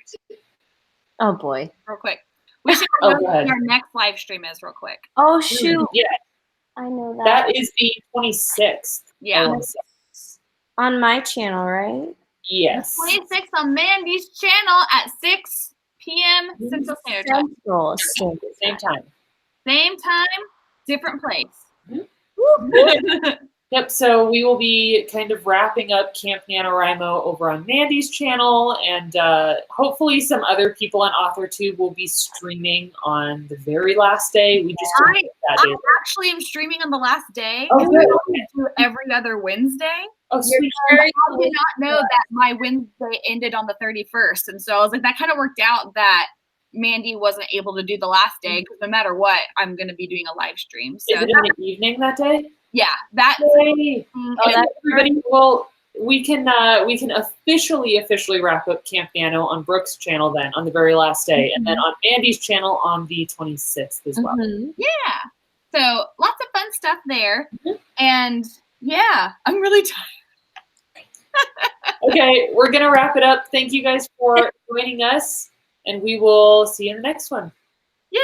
Oh, boy. Real quick. We should know what our next live stream is real quick. Oh, shoot. Yeah. I know that. That is the 26th. Yeah. On my channel, right? Yes. 26th on Mandy's channel at 6 p.m. Central Standard Time. Same time. Same time, different place. Yep, so we will be kind of wrapping up Camp NaNoWriMo over on Mandy's channel, and hopefully some other people on Authortube will be streaming on the very last day. We just I actually am streaming on the last day. Oh, good. We do every other Wednesday. Oh, sweet. I did not know that my Wednesday ended on the 31st, and so I was like, that kind of worked out that Mandy wasn't able to do the last day because no matter what, I'm going to be doing a live stream. So is it in the evening that day? Yeah, that. Yay. Everybody, well, we can officially wrap up Camp Nano on Brooke's channel then on the very last day, and then on Mandy's channel on the 26th as well. Yeah, so lots of fun stuff there, and yeah, I'm really tired. Okay, we're gonna wrap it up. Thank you guys for joining us, and we will see you in the next one. Yay!